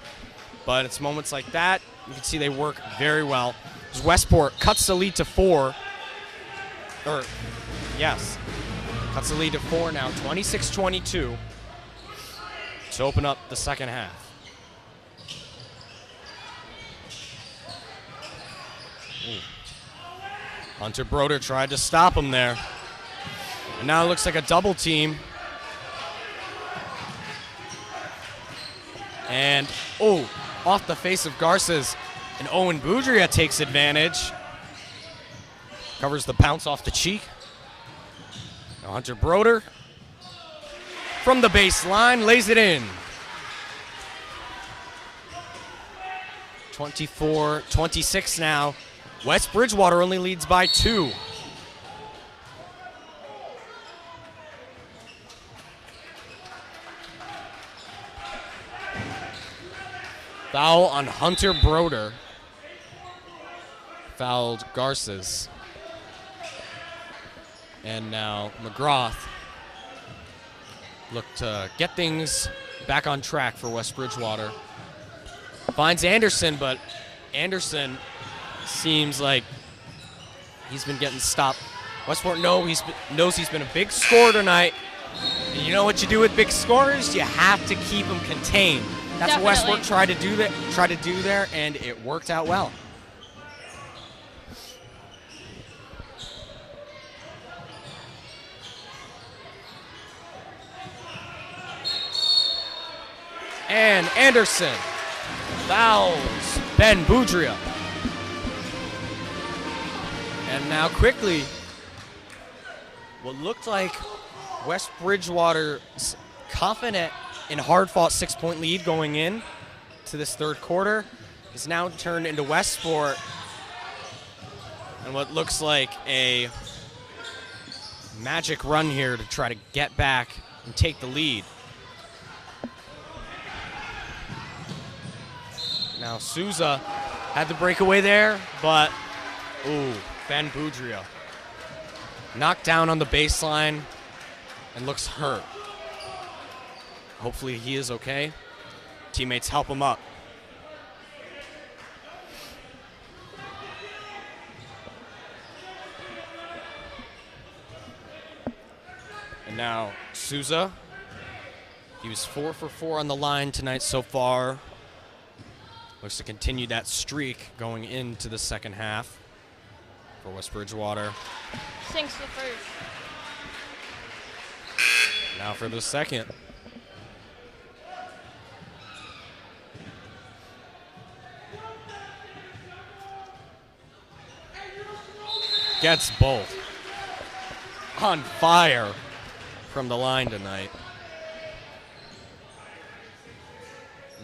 B: But it's moments like that, you can see they work very well. As Westport cuts the lead to 4. Cuts the lead to 4 now, 26-22, to open up the second half. Hunter Broder tried to stop him there. And now it looks like a double team. And, off the face of Garces. And Owen Boudria takes advantage. Covers the bounce off the cheek. Now Hunter Broder from the baseline lays it in. 24-26 now. West Bridgewater only leads by 2. Foul on Hunter Broder. Fouled Garces. And now McGrath look to get things back on track for West Bridgewater. Finds Anderson, but Anderson seems like he's been getting stopped. Westport knows he's been a big scorer tonight. And you know what you do with big scorers? You have to keep them contained. That's
C: Definitely.
B: what Westport tried to do there, and it worked out well. And Anderson fouls Ben Boudria. And now quickly, what looked like West Bridgewater's confident and hard-fought 6-point lead going in to this third quarter is now turned into Westport and what looks like a magic run here to try to get back and take the lead. Now Souza had the breakaway there, but Ben Boudria knocked down on the baseline and looks hurt. Hopefully he is okay. Teammates help him up. Now, Souza. He was 4 for 4 on the line tonight so far. Looks to continue that streak going into the second half for West Bridgewater.
C: Sinks the first.
B: Now for the second. Gets both. On fire from the line tonight.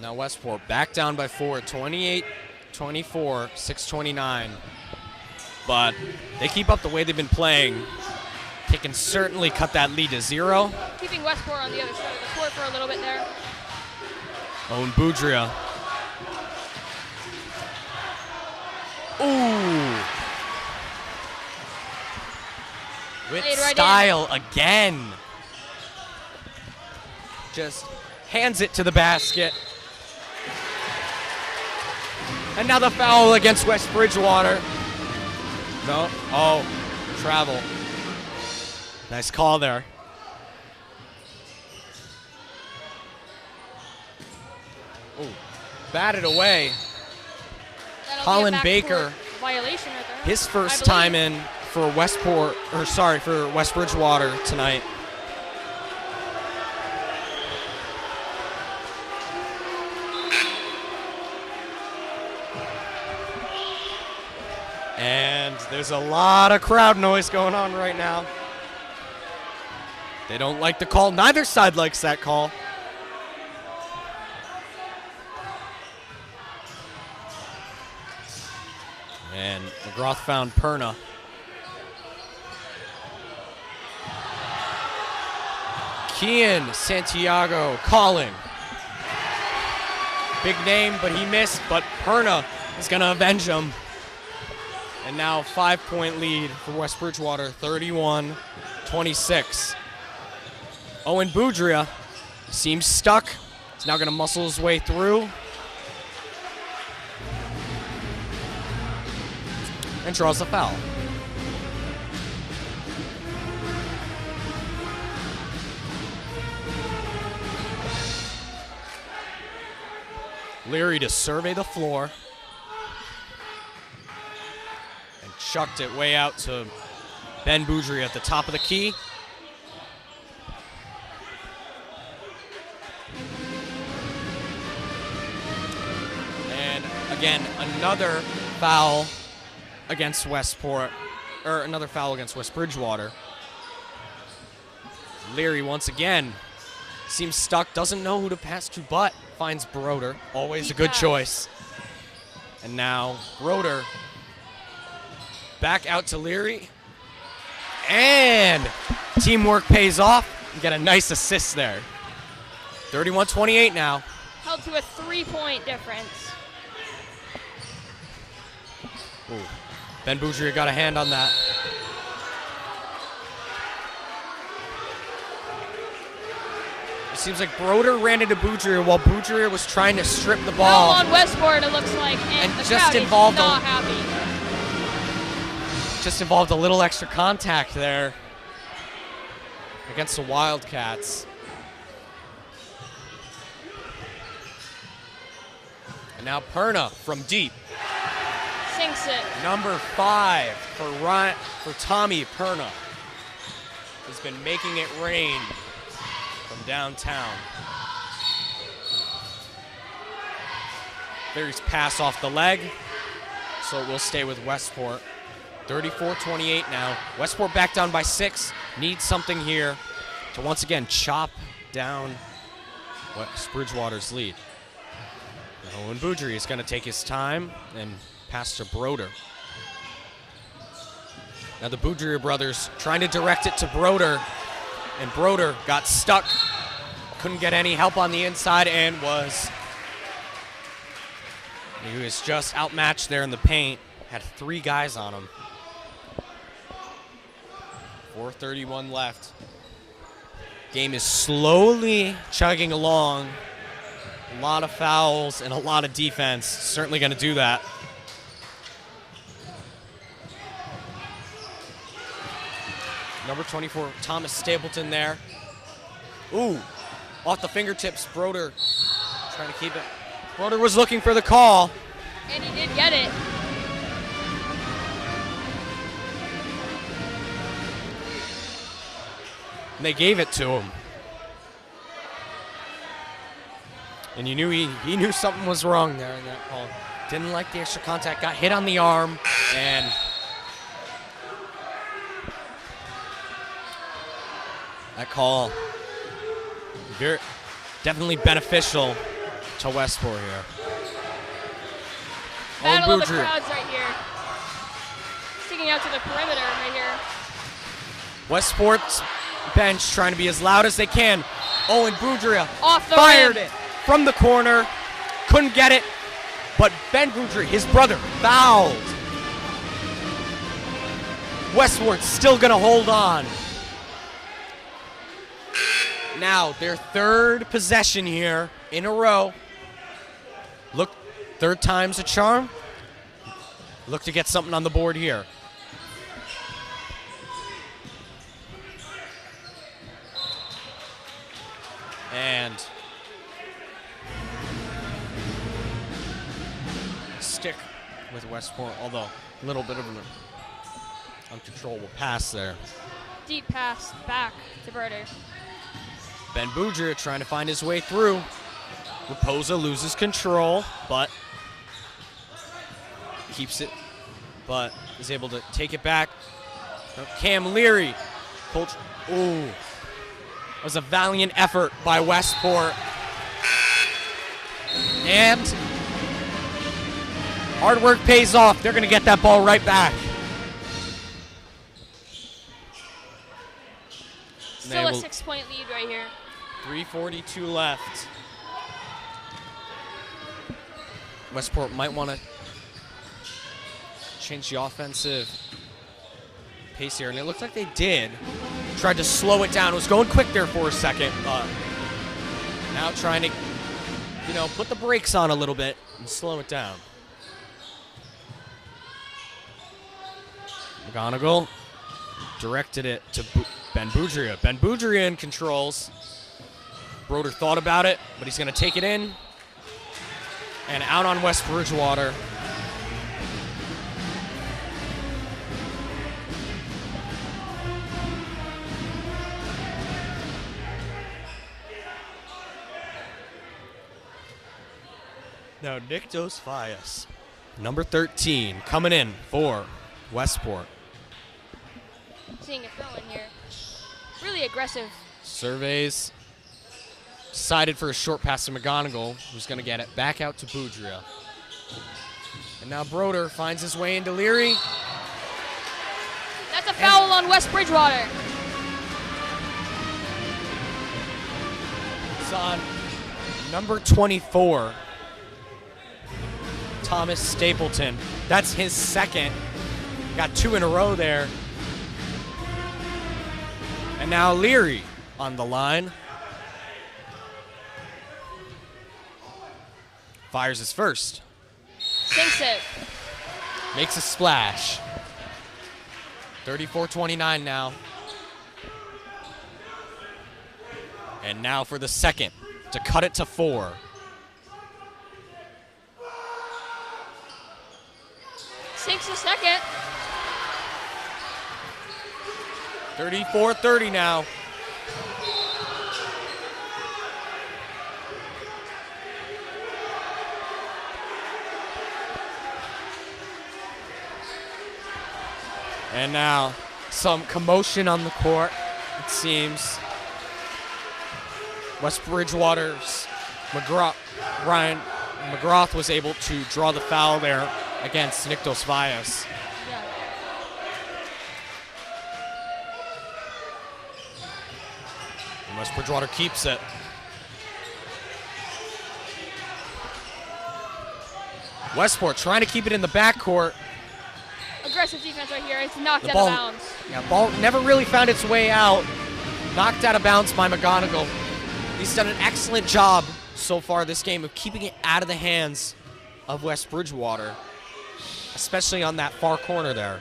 B: Now Westport back down by 4, 28-24, 6:29. But they keep up the way they've been playing. They can certainly cut that lead to 0.
C: Keeping Westport on the other side of the court for a little bit there.
B: Owen Boudria. Ooh. With
C: Laid right
B: style again. Just hands it to the basket. And now the foul against West Bridgewater. No. Oh, travel. Nice call there. Ooh, batted away.
C: That'll
B: Colin
C: be a backcourt
B: Baker.
C: violation right there.
B: His
C: I
B: first
C: believe.
B: time in for for West Bridgewater tonight. And there's a lot of crowd noise going on right now. They don't like the call. Neither side likes that call. And McGrath found Perna. Kian Santiago calling. Big name, but he missed. But Perna is going to avenge him. And now 5-point lead for West Bridgewater, 31-26. Owen Boudria seems stuck. He's now going to muscle his way through. And draws a foul. Leary to survey the floor. And chucked it way out to Ben Boudria at the top of the key. And again, another foul against Westport, or another foul against West Bridgewater. Leary once again seems stuck, doesn't know who to pass to, but finds Broder. Always a good choice. And now Broder back out to Leary. And teamwork pays off. You get a nice assist there. 31-28 now.
C: Held to a 3-point difference.
B: Ooh. Ben Boudria got a hand on that. It seems like Broder ran into Boudria while Boudria was trying to strip the ball.
C: Foul on Westport, it looks like, and the crowd is not happy.
B: Just involved a little extra contact there against the Wildcats. And now Perna from deep.
C: Sinks it.
B: Number 5 for Tommy Perna has been making it rain from downtown. Leary's pass off the leg, so it will stay with Westport. 34-28 now. Westport back down by 6. Needs something here to once again chop down West Bridgewater's lead. Owen Boudria is going to take his time and pass to Broder. Now the Boudria brothers trying to direct it to Broder, and Broder got stuck. Couldn't get any help on the inside and he was just outmatched there in the paint. Had 3 guys on him. 4:31 left. Game is slowly chugging along. A lot of fouls and a lot of defense. Certainly going to do that. Number 24, Thomas Stapleton there. Ooh, off the fingertips, Broder trying to keep it. Broder was looking for the call.
C: And he did get it.
B: And they gave it to him. And you knew he knew something was wrong there in that call. Didn't like the extra contact, got hit on the arm, and that call very definitely beneficial to Westport here.
C: Battle of the
B: Boudreaux.
C: crowds right here. Sticking out to the perimeter right here.
B: Westport's bench trying to be as loud as they can. Owen Boudreaux
C: Off the
B: fired
C: rim.
B: it from the corner. Couldn't get it, but Ben Boudreaux, his brother, fouled. Westport's still going to hold on. Now, their third possession here in a row. Look, third time's a charm. Look to get something on the board here. And stick with Westport, although a little bit of an uncontrollable pass there.
C: Deep pass back to Broder.
B: Ben Boudreaux trying to find his way through. Raposa loses control, but keeps it, but is able to take it back. Cam Leary. Ooh. It was a valiant effort by Westport. And hard work pays off. They're going to get that ball right back.
C: Still a 6-point lead right here.
B: 3:42 left. Westport might want to change the offensive pace here, and it looked like they did. Tried to slow it down. It was going quick there for a second, but now trying to, put the brakes on a little bit and slow it down. McGonigal directed it to Ben Boudreaux. Ben Boudreaux in controls. Broder thought about it, but he's going to take it in. And out on West Bridgewater. Now Nick Dosfias, number 13, coming in for Westport.
C: Seeing a throw in here. Really aggressive.
B: Surveys. Decided for a short pass to McGonigal, who's going to get it back out to Boudreaux. And now Broder finds his way into Leary.
C: That's a foul on West Bridgewater.
B: It's on number 24, Thomas Stapleton. That's his second. Got two in a row there. And now Leary on the line. Fires his first.
C: Sinks it.
B: Makes a splash. 34-29 now. And now for the second to cut it to 4.
C: Sinks the second.
B: 34-30 now. And now some commotion on the court, it seems. West Bridgewater's Ryan McGrath was able to draw the foul there against Nick Dosfias.
C: Yeah.
B: And West Bridgewater keeps it. Westport trying to keep it in the backcourt.
C: Aggressive defense right here. It's knocked
B: The
C: out
B: ball,
C: of bounds.
B: yeah, ball never really found its way out. Knocked out of bounds by McGonigal. He's done an excellent job so far this game of keeping it out of the hands of West Bridgewater, especially on that far corner there.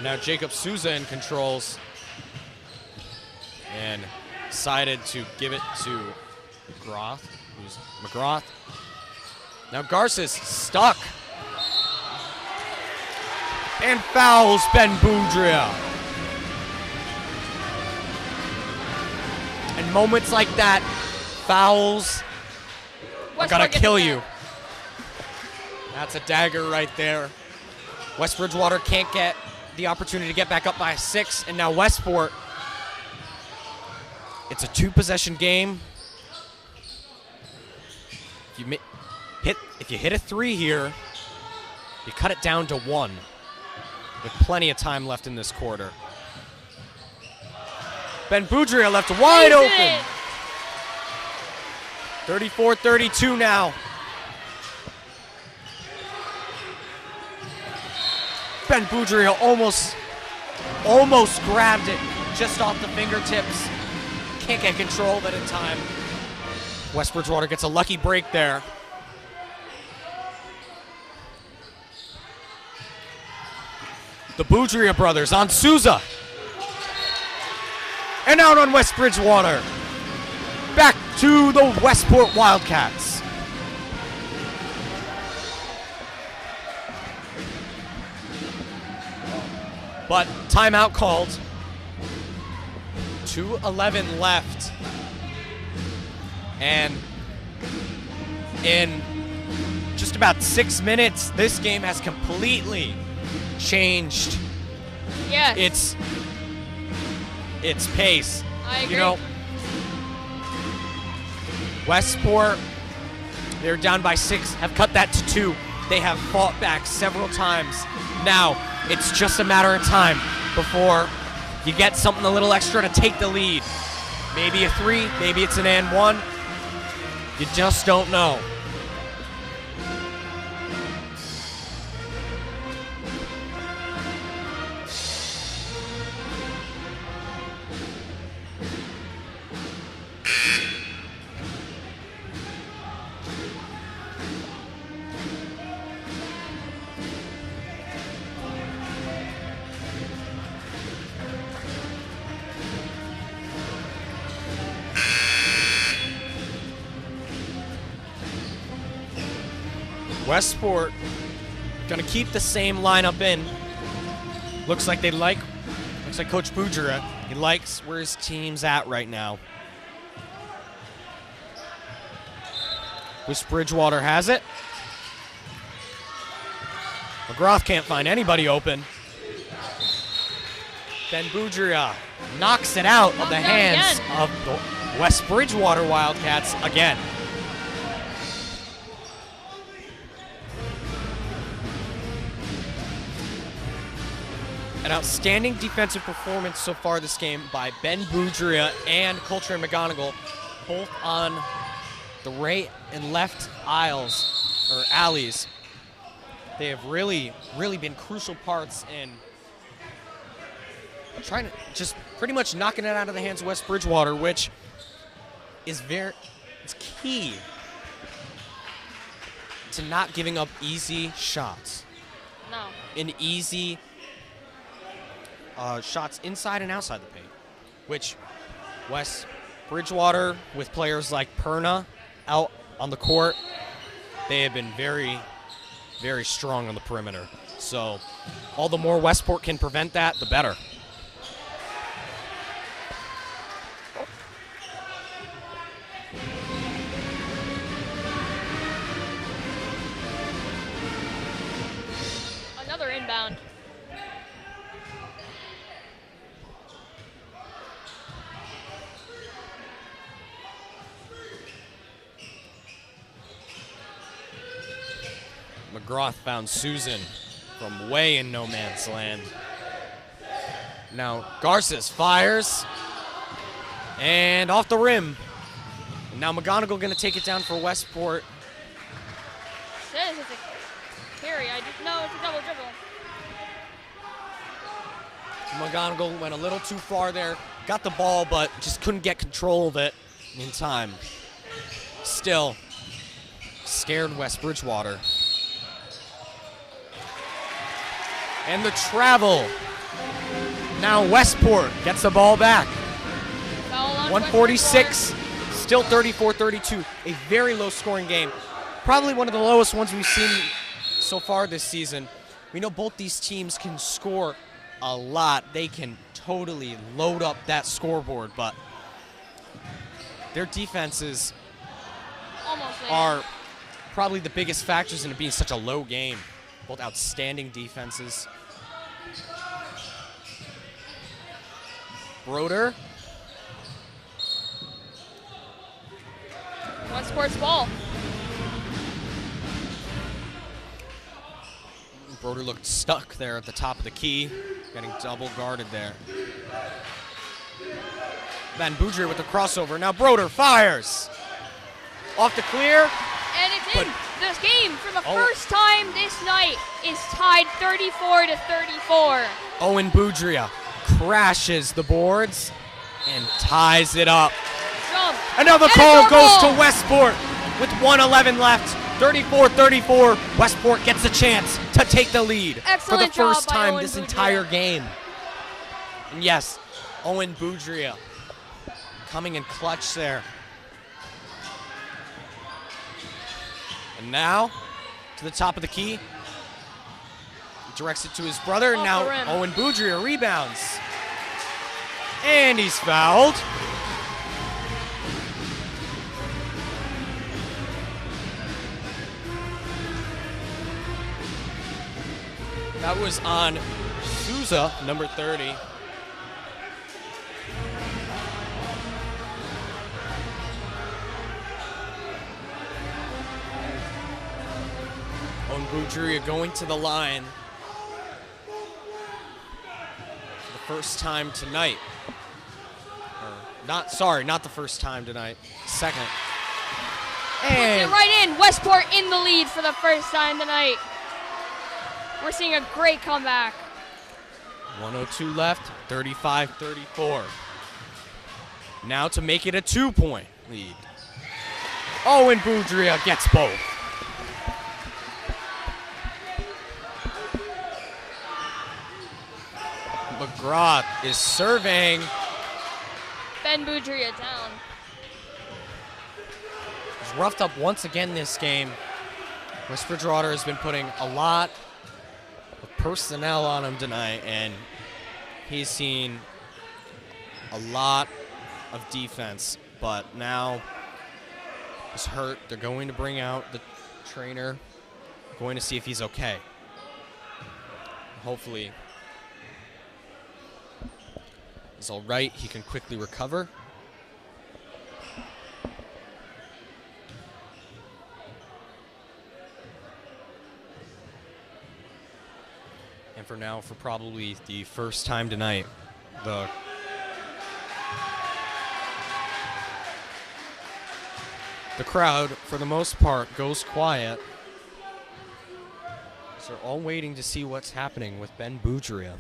B: And now Jacob Souza in controls. And decided to give it to McGrath. Now Garces stuck. And fouls Ben Boudria. And moments like that, fouls are gonna kill you. That's a dagger right there. West Bridgewater can't get the opportunity to get back up by 6, and now Westport. It's a 2-possession game. If you hit a 3 here, you cut it down to 1 with plenty of time left in this quarter. Ben Boudria left wide open. 34-32 now. Ben Boudria almost grabbed it just off the fingertips. Can't get control of it in time. West Bridgewater gets a lucky break there. The Boudria brothers on Souza. And out on West Bridgewater. Back to the Westport Wildcats. But timeout called. 2:11 left. And in just about 6 minutes, this game has completely changed
C: Yes.
B: its pace.
C: I agree.
B: You know, Westport, they're down by 6, have cut that to 2. They have fought back several times. Now, it's just a matter of time before you get something a little extra to take the lead. Maybe a 3, maybe it's an and 1. You just don't know. Westport gonna keep the same lineup in. Looks like Coach Boudria, he likes where his team's at right now. West Bridgewater has it. McGrath can't find anybody open. Ben Boudria knocks it out of the hands of the West Bridgewater Wildcats again. An outstanding defensive performance so far this game by Ben Boudria and Coltrane McGonigal, both on the right and left aisles, or alleys. They have really been crucial parts in trying to just pretty much knocking it out of the hands of West Bridgewater, which is it's key to not giving up easy shots.
C: No.
B: And easy shots inside and outside the paint, which West Bridgewater, with players like Perna out on the court, they have been very strong on the perimeter. So all the more Westport can prevent that, the better.
C: Another inbound.
B: McGrath found Susan from way in no man's land. Now Garces fires, and off the rim. And now McGonigal going to take it down for Westport.
C: This is a carry. No, it's a double dribble.
B: McGonigal went a little too far there, got the ball, but just couldn't get control of it in time. Still scared West Bridgewater. And the travel Now Westport gets the ball back.
C: Foul on
B: 146, still 34-32. A very low-scoring game. Probably one of the lowest ones we've seen so far this season. We know both these teams can score a lot. They can totally load up that scoreboard, but their defenses
C: Almost there.
B: are probably the biggest factors in it being such a low game. Both outstanding defenses. Broder.
C: Westport's ball.
B: Broder looked stuck there at the top of the key, getting double guarded there. Van Boudre with the crossover. Now Broder fires. Off the clear.
C: And it's
B: But-
C: in. This game, for the first time this night, is tied 34-34.
B: Owen Boudria crashes the boards and ties it up.
C: Jump.
B: And now the
C: And
B: call
C: it's our
B: goes
C: ball.
B: to Westport with 1:11 left. 34-34. Westport gets a chance to take the lead
C: Excellent
B: for the first
C: job by
B: time
C: Owen
B: this
C: Boudria.
B: entire game. And yes, Owen Boudria coming in clutch there. And now to the top of the key. Directs it to his brother.
C: Off
B: Now
C: the rim.
B: Owen Boudria rebounds. And he's fouled. That was on Souza, number 30. Owen Boudria going to the line for the first time tonight. Not the first time tonight. Second.
C: Puts it right in. Westport in the lead for the first time tonight. We're seeing a great comeback.
B: 1:02 left, 35-34. Now to make it a 2-point lead. Owen Boudria gets both. McGrath is serving.
C: Ben Boudria down.
B: He's roughed up once again this game. West Bridgewater has been putting a lot of personnel on him tonight, and he's seen a lot of defense, but now he's hurt. They're going to bring out the trainer, going to see if he's okay. Hopefully he's all right. He can quickly recover. And for now, for probably the first time tonight, the crowd, for the most part, goes quiet. So they're all waiting to see what's happening with Ben Boudria.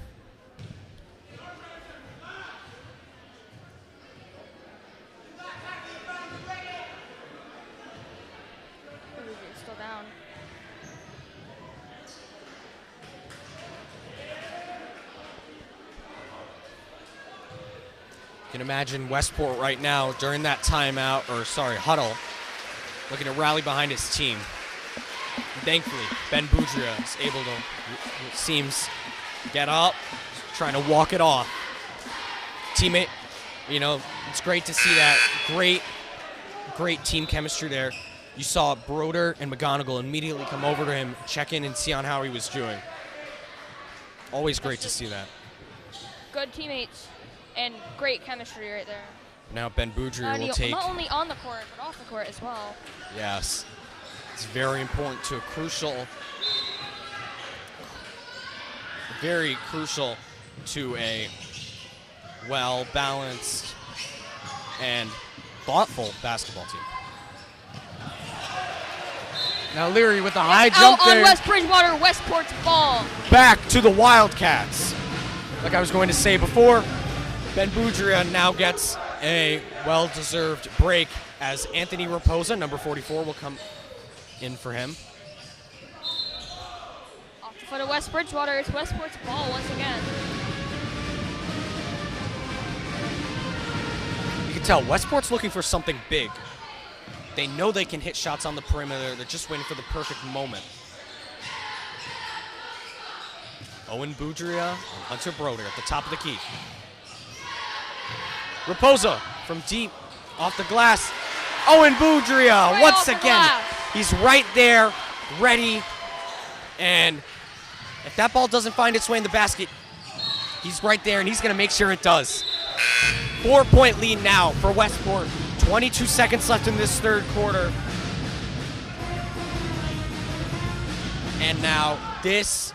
C: Boudria's still down.
B: You can imagine Westport right now during that timeout, huddle, looking to rally behind his team. Thankfully, Ben Boudria is able to, seems, get up, trying to walk it off. Teammate, it's great to see that. Great team chemistry there. You saw Broder and McGonigal immediately come over to him, check in and see on how he was doing. Always great to see that.
C: Good teammates and great chemistry right there.
B: Now Ben Boudria will take...
C: Not only on the court, but off the court as well.
B: Yes. It's very important to very crucial to a well-balanced and thoughtful basketball team. Now Leary with the high jump
C: Out on
B: there.
C: West Bridgewater, Westport's ball.
B: Back to the Wildcats. Like I was going to say before, Ben Boudria now gets a well-deserved break as Anthony Raposa, number 44, will come in for him.
C: Off the foot of West Bridgewater, it's Westport's ball once again.
B: can tell Westport's looking for something big. They know they can hit shots on the perimeter. They're just waiting for the perfect moment. Owen Boudria and Hunter Broder at the top of the key. Raposa from deep, off the glass. Owen Boudria
C: Right
B: once
C: off the
B: again.
C: glass.
B: He's right there, ready. And if that ball doesn't find its way in the basket, he's right there and he's going to make sure it does. 4-point lead now for Westport. 22 seconds left in this third quarter. And now this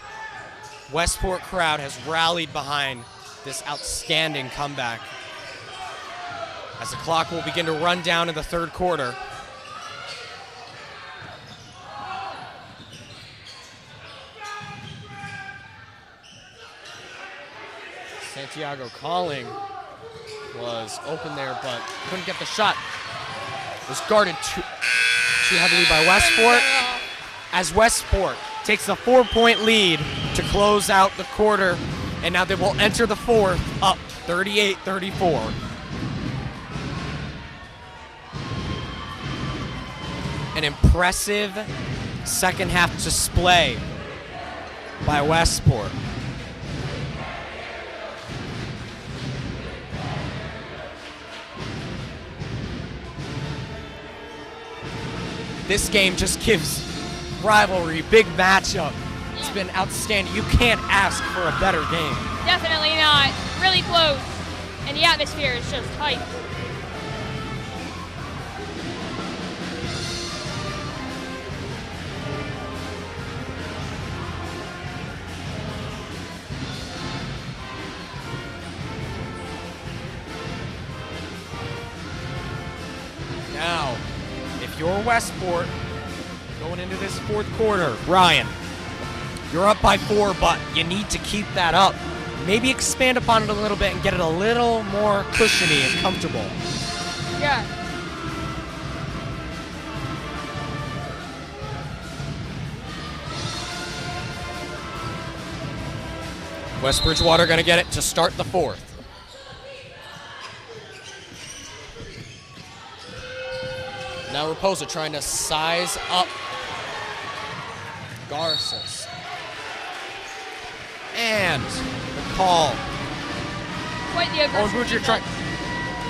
B: Westport crowd has rallied behind this outstanding comeback as the clock will begin to run down in the third quarter. Santiago calling was open there, but couldn't get the shot. Was guarded too heavily by Westport. As Westport takes the 4-point lead to close out the quarter, and now they will enter the fourth up 38-34. An impressive second half display by Westport. This game just gives rivalry, big matchup. It's been outstanding. You can't ask for a better game.
C: Definitely not. Really close. And the atmosphere is just hype.
B: Now, if you're Westport going into this fourth quarter, Ryan, you're up by 4, but you need to keep that up. Maybe expand upon it a little bit and get it a little more cushiony and comfortable.
C: Yeah.
B: West Bridgewater going to get it to start the fourth. Now Raposa trying to size up Garces. And the call.
C: Quite the
B: Owen
C: aggressive.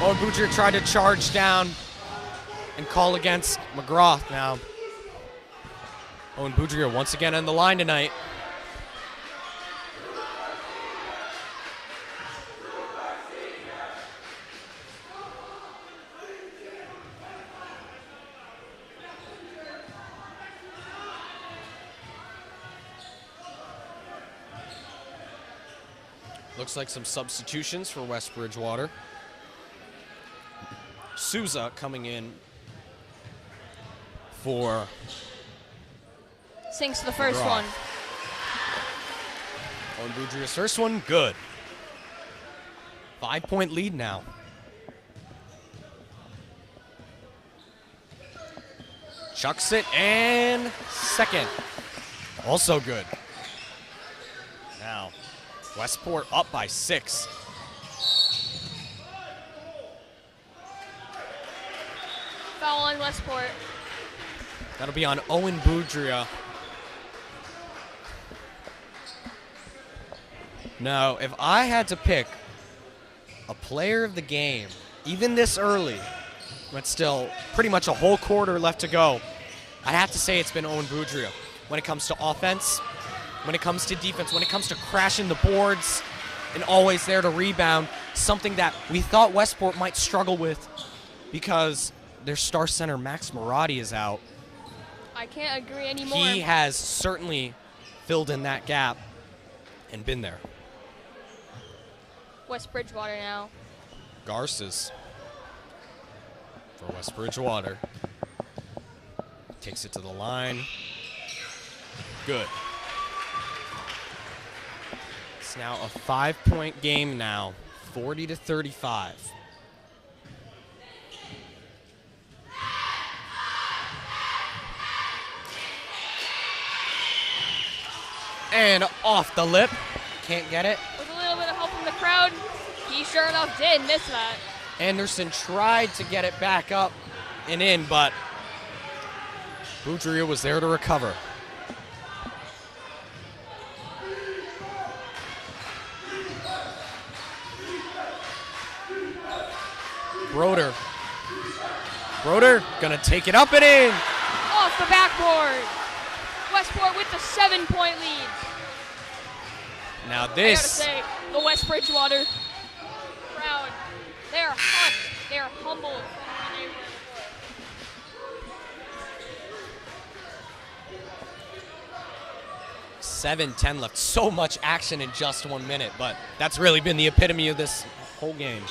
B: Boudria tried to charge down and call against McGrath now. Owen Boudria once again on the line tonight. Looks like some substitutions for West Bridgewater. Souza coming in for
C: Sinks the first
B: McGrath.
C: one.
B: Owen Boudria's first one, good. 5-point lead now. Chucks it, and second. Also good. Now, Westport up by 6.
C: Foul on Westport.
B: That'll be on Owen Boudria. Now, if I had to pick a player of the game, even this early, but still pretty much a whole quarter left to go, I'd have to say it's been Owen Boudria. When it comes to offense, when it comes to defense, when it comes to crashing the boards and always there to rebound, something that we thought Westport might struggle with because their star center Max Marotti is out.
C: I can't agree anymore.
B: He has certainly filled in that gap and been there.
C: West Bridgewater now.
B: Garces for West Bridgewater. Takes it to the line. Good. It's now a 5-point game now, 40-35. And off the lip. Can't get it.
C: With a little bit of help from the crowd, he sure enough did miss that.
B: Anderson tried to get it back up and in, but Boudria was there to recover. Broder gonna take it up and in.
C: Off the backboard. Westport with the 7-point lead.
B: Now
C: I gotta
B: this,
C: say, the West Bridgewater crowd, they're hot, they're humbled from where they were before.
B: 7:10 left. So much action in just 1 minute, but that's really been the epitome of this whole game.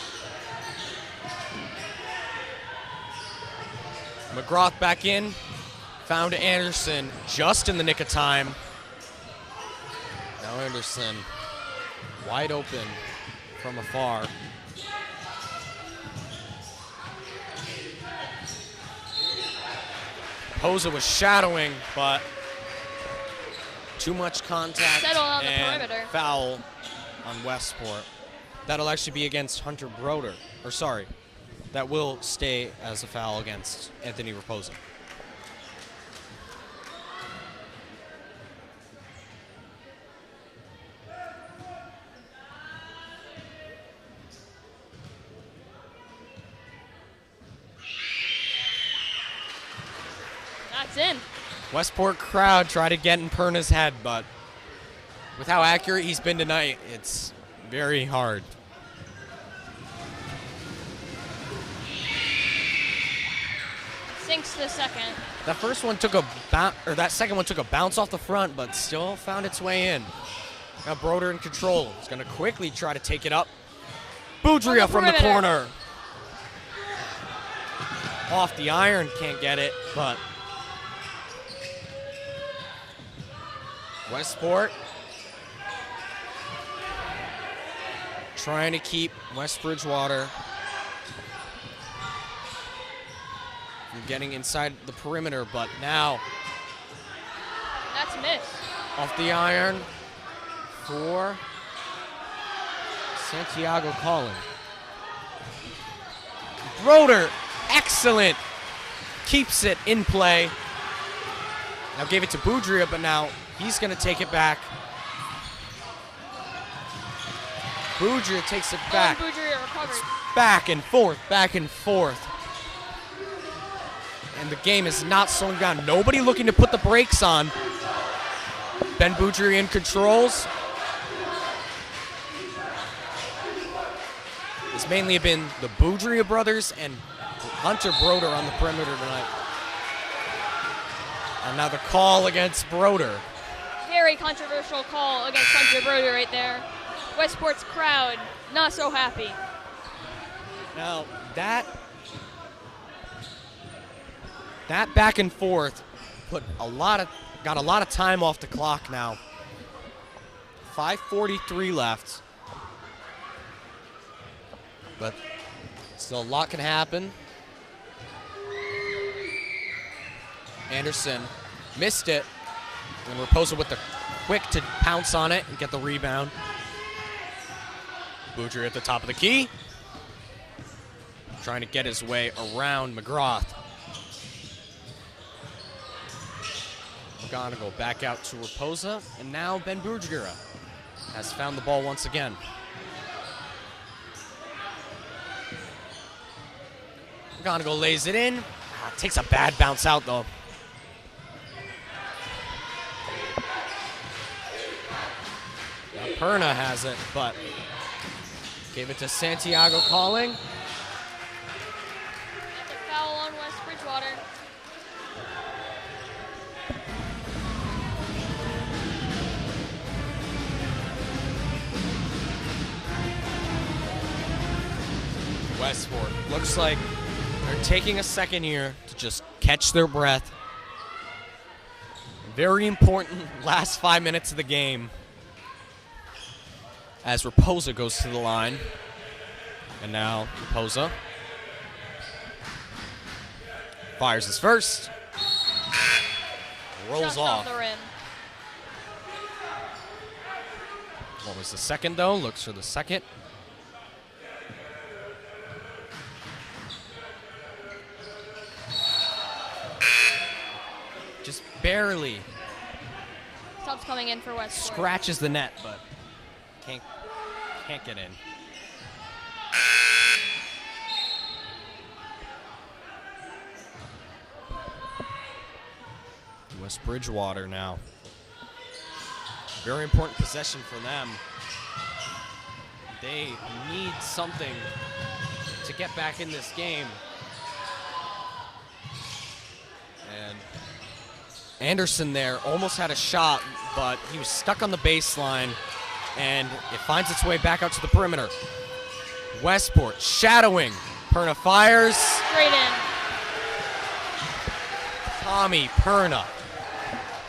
B: McGrath back in, found Anderson just in the nick of time. Now Anderson wide open from afar. Posa was shadowing, but too much contact
C: Settle on the
B: and
C: perimeter.
B: foul on Westport. That'll actually be against Hunter Broder, or sorry, that will stay as a foul against Anthony Raposa.
C: That's in.
B: Westport crowd tried to get in Perna's head, but with how accurate he's been tonight, it's very hard.
C: Sinks the second.
B: That first one took that second one took a bounce off the front, but still found its way in. Now Broder in control. He's going to quickly try to take it up. Boudria from the
C: perimeter.
B: corner. Off the iron, can't get it, but Westport trying to keep West Bridgewater from getting inside the perimeter, but now
C: That's a miss.
B: off the iron for Santiago calling. Broder, excellent, keeps it in play. Now gave it to Boudria, but now he's going to take it back. Boudria takes it back.
C: Boudria recovers.
B: Back and forth, back and forth. And the game is not slowing down. Nobody looking to put the brakes on. Ben Boudria in controls. It's mainly been the Boudria brothers and Hunter Broder on the perimeter tonight. And now the call against Broder.
C: Very controversial call against Hunter Broder right there. Westport's crowd not so happy.
B: Now that back and forth got a lot of time off the clock now. 5:43 left. But still a lot can happen. Anderson missed it. And Raposa with the quick to pounce on it and get the rebound. Boudria at the top of the key. Trying to get his way around McGrath. McGonigal back out to Raposa. And now Ben Boudria has found the ball once again. McGonigal lays it in. Takes a bad bounce out though. Perna has it, but gave it to Santiago calling.
C: That's a foul on West Bridgewater.
B: Westport looks like they're taking a second here to just catch their breath. Very important last 5 minutes of the game. As Raposa goes to the line. And now Raposa fires his first. Rolls
C: Just
B: off.
C: the rim.
B: What was the second though? Looks for the second. barely
C: Subs coming in for Westport.
B: scratches the net, but can't get in. West Bridgewater now. Very important possession for them. They need something to get back in this game. And Anderson there almost had a shot, but he was stuck on the baseline, and it finds its way back out to the perimeter. Westport shadowing. Perna fires.
C: Straight in.
B: Tommy Perna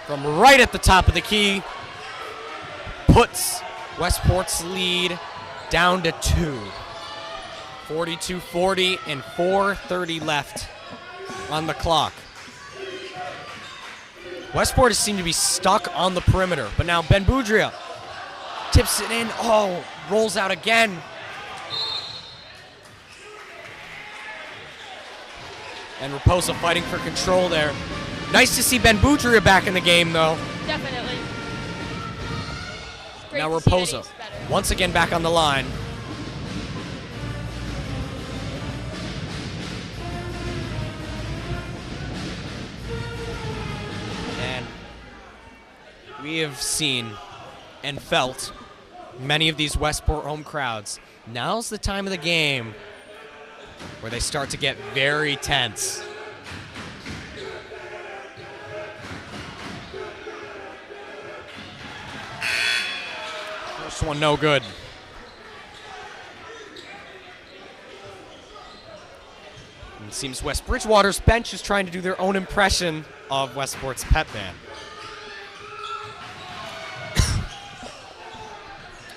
B: from right at the top of the key puts Westport's lead down to 2. 42-40 and 4:30 left on the clock. Westport has seemed to be stuck on the perimeter, but now Ben Boudria tips it in. Oh, rolls out again. And Raposa fighting for control there. Nice to see Ben Boudria back in the game, though.
C: Definitely. Great
B: Now
C: to see that
B: Raposa
C: he's better.
B: once again back on the line. And we have seen and felt many of these Westport home crowds. Now's the time of the game where they start to get very tense. First one no good. And it seems West Bridgewater's bench is trying to do their own impression of Westport's pep band.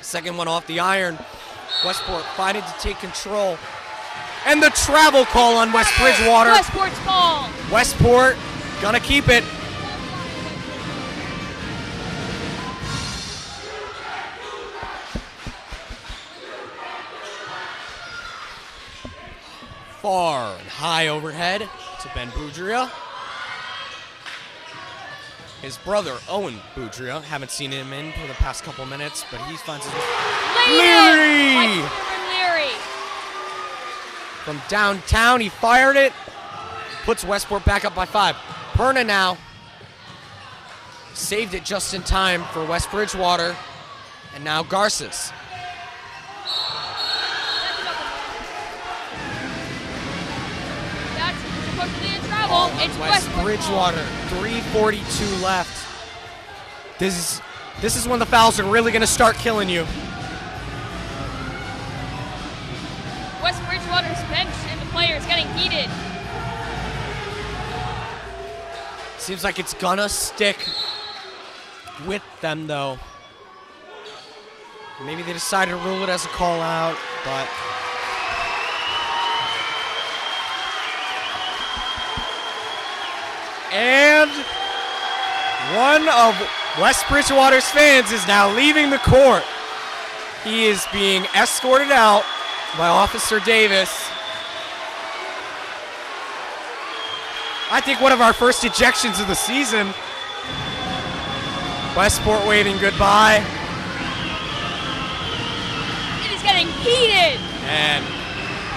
B: Second one off the iron. Westport fighting to take control. And the travel call on West Bridgewater.
C: Westport's call.
B: Westport gonna keep it. Far and high overhead to Ben Boudria. His brother, Owen Boudria, haven't seen him in for the past couple minutes, but he finds his...
C: Leary! Leary.
B: From downtown, he fired it. Puts Westport back up by 5. Perna now saved it just in time for West Bridgewater. And now Garces.
C: That's supposed to be a travel. It's
B: West
C: Westport's
B: Bridgewater, 3:42 left. This is when the fouls are really going to start killing you.
C: West Bridgewater's bench and the players getting heated.
B: Seems like it's gonna stick with them, though. Maybe they decided to rule it as a call out, but and one of West Bridgewater's fans is now leaving the court. He is being escorted out by Officer Davis. I think one of our first ejections of the season. Westport waving goodbye.
C: It is getting heated.
B: And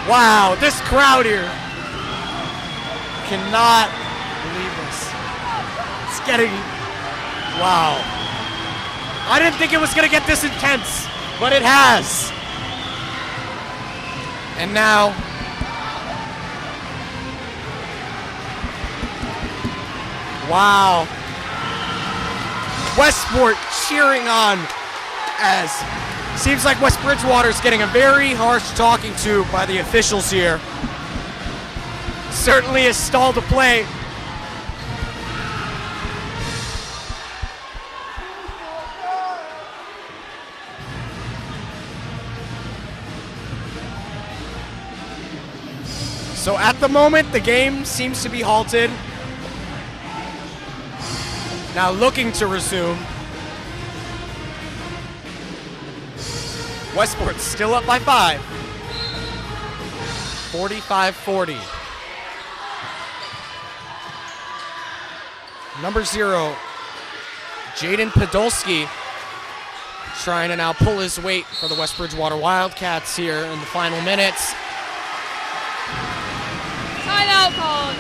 B: wow, this crowd here cannot believe this. It's getting, wow. I didn't think it was going to get this intense, but it has. And now, wow. Westport cheering on as seems like West Bridgewater's getting a very harsh talking to by the officials here. Certainly a stall to play. So at the moment, the game seems to be halted. Now looking to resume. Westport still up by 5. 45-40. Number 0, Jaden Podolski, trying to now pull his weight for the West Bridgewater Wildcats here in the final minutes.
C: Timeout called.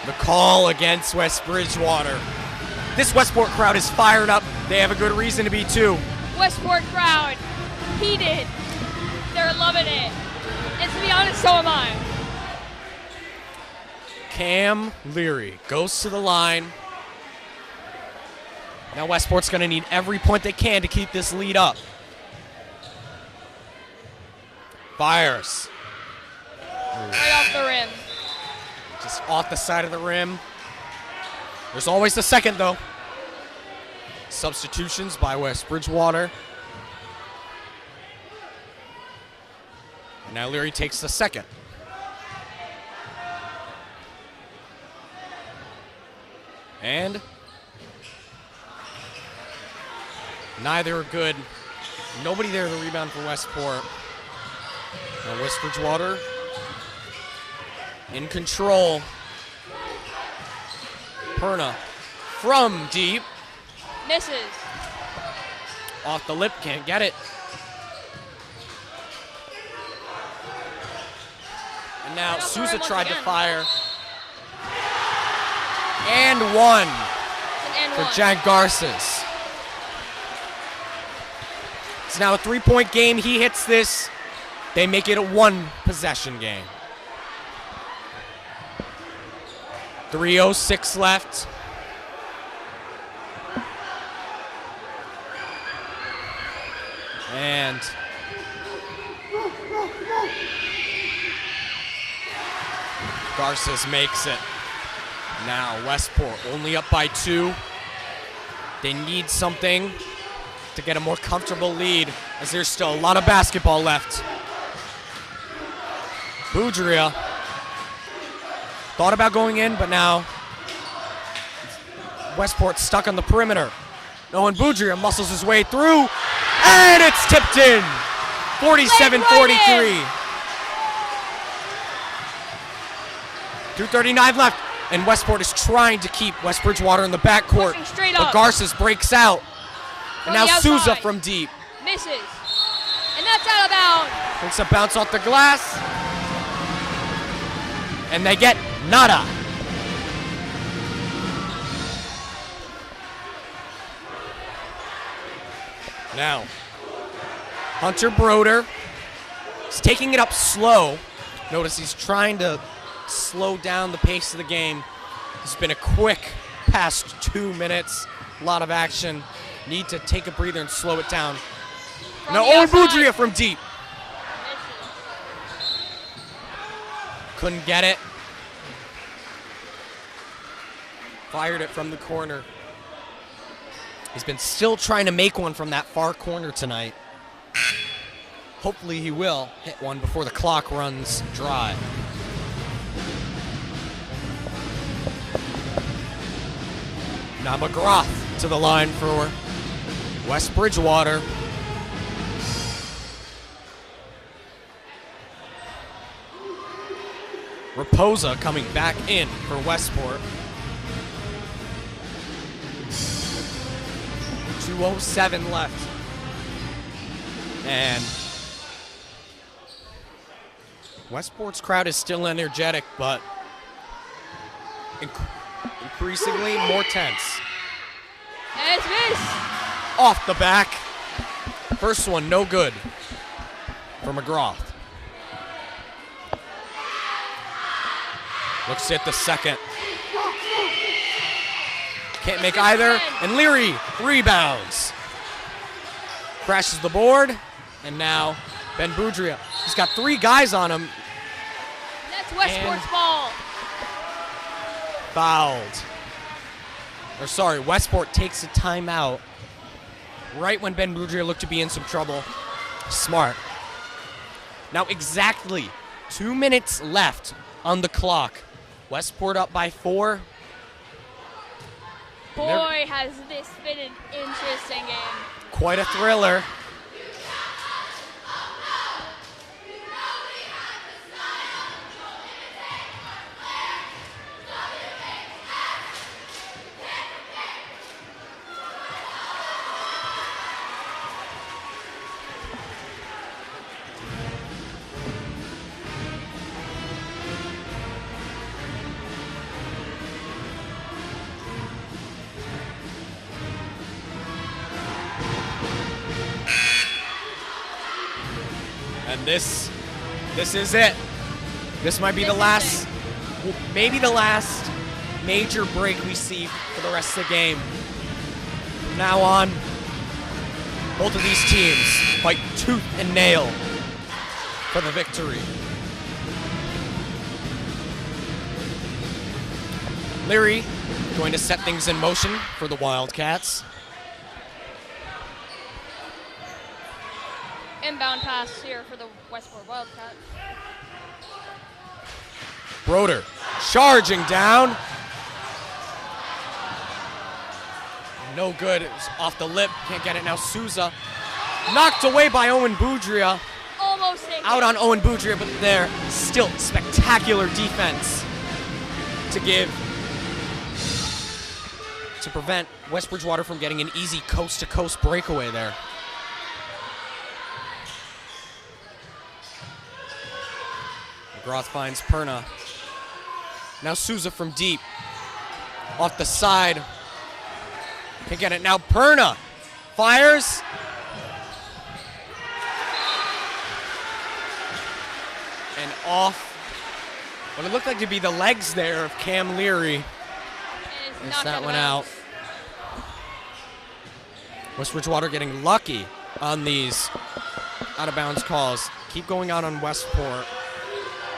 B: The call against West Bridgewater. This Westport crowd is fired up. They have a good reason to be too.
C: Westport crowd, heated. They're loving it. And to be honest, so am I.
B: Cam Leary goes to the line. Now Westport's going to need every point they can to keep this lead up. Fires.
C: Right off the rim.
B: Just off the side of the rim. There's always the second, though. Substitutions by West Bridgewater. Now Leary takes the second. And neither are good. Nobody there to rebound for Westport. Now West Bridgewater in control. Perna from deep.
C: Misses.
B: Off the lip, can't get it. And now
C: Right off the
B: Souza
C: rim once
B: tried to
C: again.
B: fire. And one
C: It's an
B: for
C: N1.
B: Jack Garces. It's now a 3-point game. He hits this. They make it a 1-possession game. 3:06 left. And Garces makes it. Now Westport only up by 2. They need something to get a more comfortable lead as there's still a lot of basketball left. Boudria thought about going in, but now Westport stuck on the perimeter. Owen Boudria muscles his way through, and it's tipped in. 47-43. 2:39 left, and Westport is trying to keep West Bridgewater in the backcourt.
C: Pushing straight
B: But
C: up.
B: Garces breaks out.
C: From
B: And now
C: the
B: Souza
C: outside.
B: from deep.
C: Misses. And that's out of bounds.
B: Takes a bounce off the glass. And they get nada. Now, Hunter Broder is taking it up slow. Notice he's trying to slow down the pace of the game. It's been a quick past 2 minutes. A lot of action. Need to take a breather and slow it down.
C: From
B: Now
C: the
B: Owen
C: outside.
B: Boudria from deep. Couldn't get it. Fired it from the corner. He's been still trying to make one from that far corner tonight. Hopefully he will hit one before the clock runs dry. Now McGrath to the line for West Bridgewater. Raposa coming back in for Westport. 2:07 left. And Westport's crowd is still energetic, but increasingly more tense.
C: And it's missed.
B: Off the back. First one, no good for McGrath. Looks at the second. Can't make either. And Leary rebounds. Crashes the board. And now Ben Boudria. He's got 3 guys on him.
C: That's Westport's ball.
B: Fouled. Or sorry, Westport takes a timeout right when Ben Boudria looked to be in some trouble. Smart. Now exactly 2 minutes left on the clock. Westport up by 4.
C: Boy, has this been an interesting game.
B: Quite a thriller. And this is it. This might be
C: This
B: the
C: is
B: last, maybe the last major break we see for the rest of the game. From now on, both of these teams fight tooth and nail for the victory. Leary going to set things in motion for the Wildcats.
C: Inbound pass here for the Westport Wildcats.
B: Broder charging down. No good. It was off the lip. Can't get it now. Souza knocked away by Owen Boudria.
C: Almost taken.
B: Out on Owen Boudria, but there still spectacular defense to prevent West Bridgewater from getting an easy coast-to-coast breakaway there. McGrath finds Perna. Now Souza from deep. Off the side. Can't get it now. Perna fires. And off what it looked like to be the legs there of Cam Leary.
C: And
B: Gets that one out. West Bridgewater getting lucky on these out-of-bounds calls. Keep going out on Westport.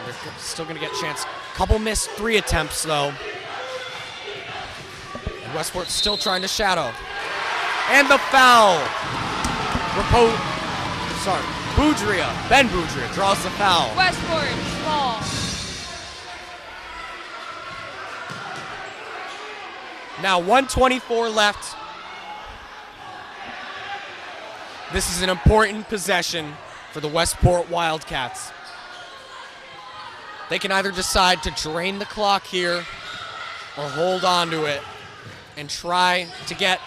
B: They're still going to get a chance. Couple missed 3 attempts, though. And Westport's still trying to shadow. And the foul. Boudria. Ben Boudria draws the foul.
C: Westport ball.
B: Now 1:24 left. This is an important possession for the Westport Wildcats. They can either decide to drain the clock here or hold on to it and try to get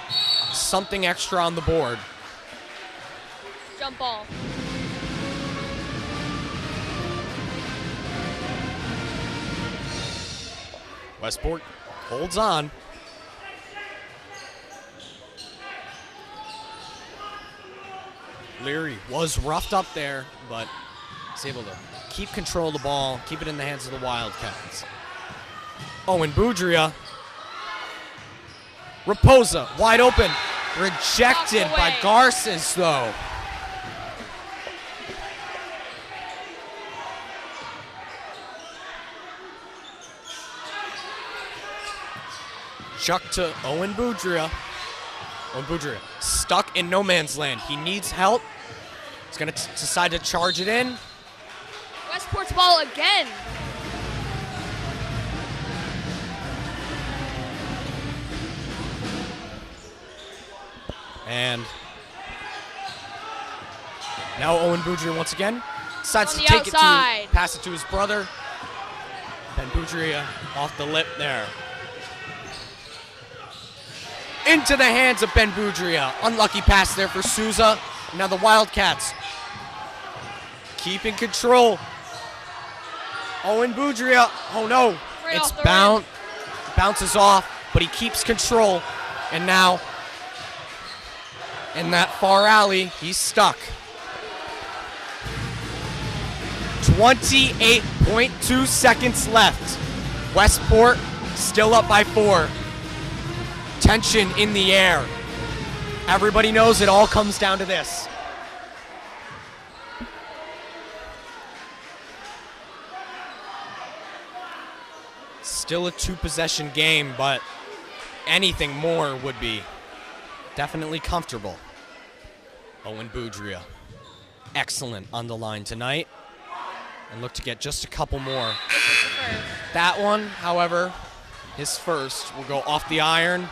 B: something extra on the board.
C: Jump ball.
B: Westport holds on. Leary was roughed up there, but is able to keep control of the ball, keep it in the hands of the Wildcats. Owen Boudria. Raposa, wide open. Rejected by Garces, though. Chuck to Owen Boudria. Owen Boudria stuck in no man's land. He needs help. He's going to decide to charge it in.
C: Westport's ball again.
B: And now Owen Boudria once again decides to
C: On the
B: take
C: outside.
B: it to pass it to his brother. Ben Boudria off the lip there. Into the hands of Ben Boudria. Unlucky pass there for Souza. Now the Wildcats keeping control. Owen Boudria. Oh no.
C: Right
B: It's
C: off the
B: bounces off, but he keeps control. And now in that far alley, he's stuck. 28.2 seconds left. Westport still up by 4. Tension in the air. Everybody knows it all comes down to this. Still a 2-possession game, but anything more would be definitely comfortable. Owen Boudria, excellent on the line tonight, and look to get just a couple more. That one, however, his first will go off the iron.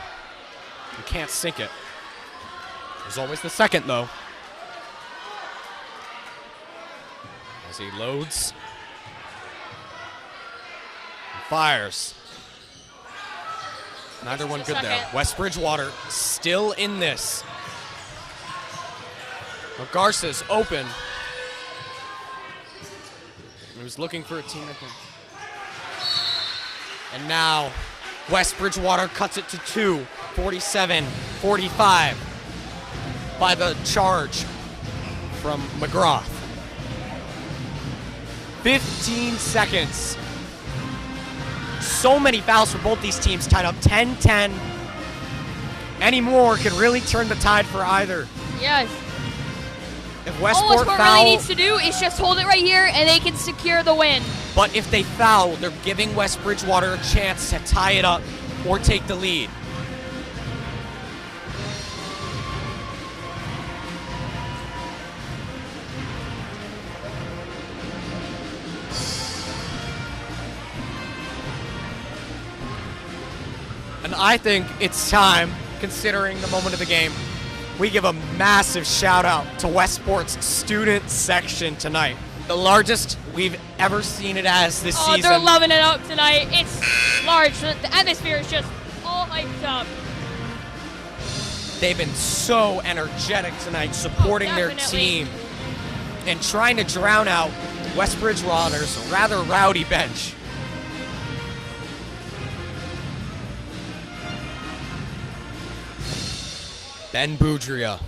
B: You can't sink it. There's always the second, though. As he loads. And fires. Neither one good there. West Bridgewater still in this. Well, Garces open. He was looking for a team, I think. And now West Bridgewater cuts it to 2. 47-45 by the charge from McGrath. 15 seconds. So many fouls for both these teams, tied up 10-10. Any more could really turn the tide for either.
C: Yes.
B: If
C: All
B: Westport
C: Westport really needs to do is just hold it right here, and they can secure the win.
B: but if they foul, they're giving West Bridgewater a chance to tie it up or take the lead. And I think it's time, considering the moment of the game, we give a massive shout out to Westport's student section tonight. The largest we've ever seen it as this season.
C: They're loving it up tonight. It's large. The atmosphere is just all hyped up.
B: They've been so energetic tonight, supporting their
C: definitely.
B: team and trying to drown out West Bridgewater's rather rowdy bench. Ben Boudria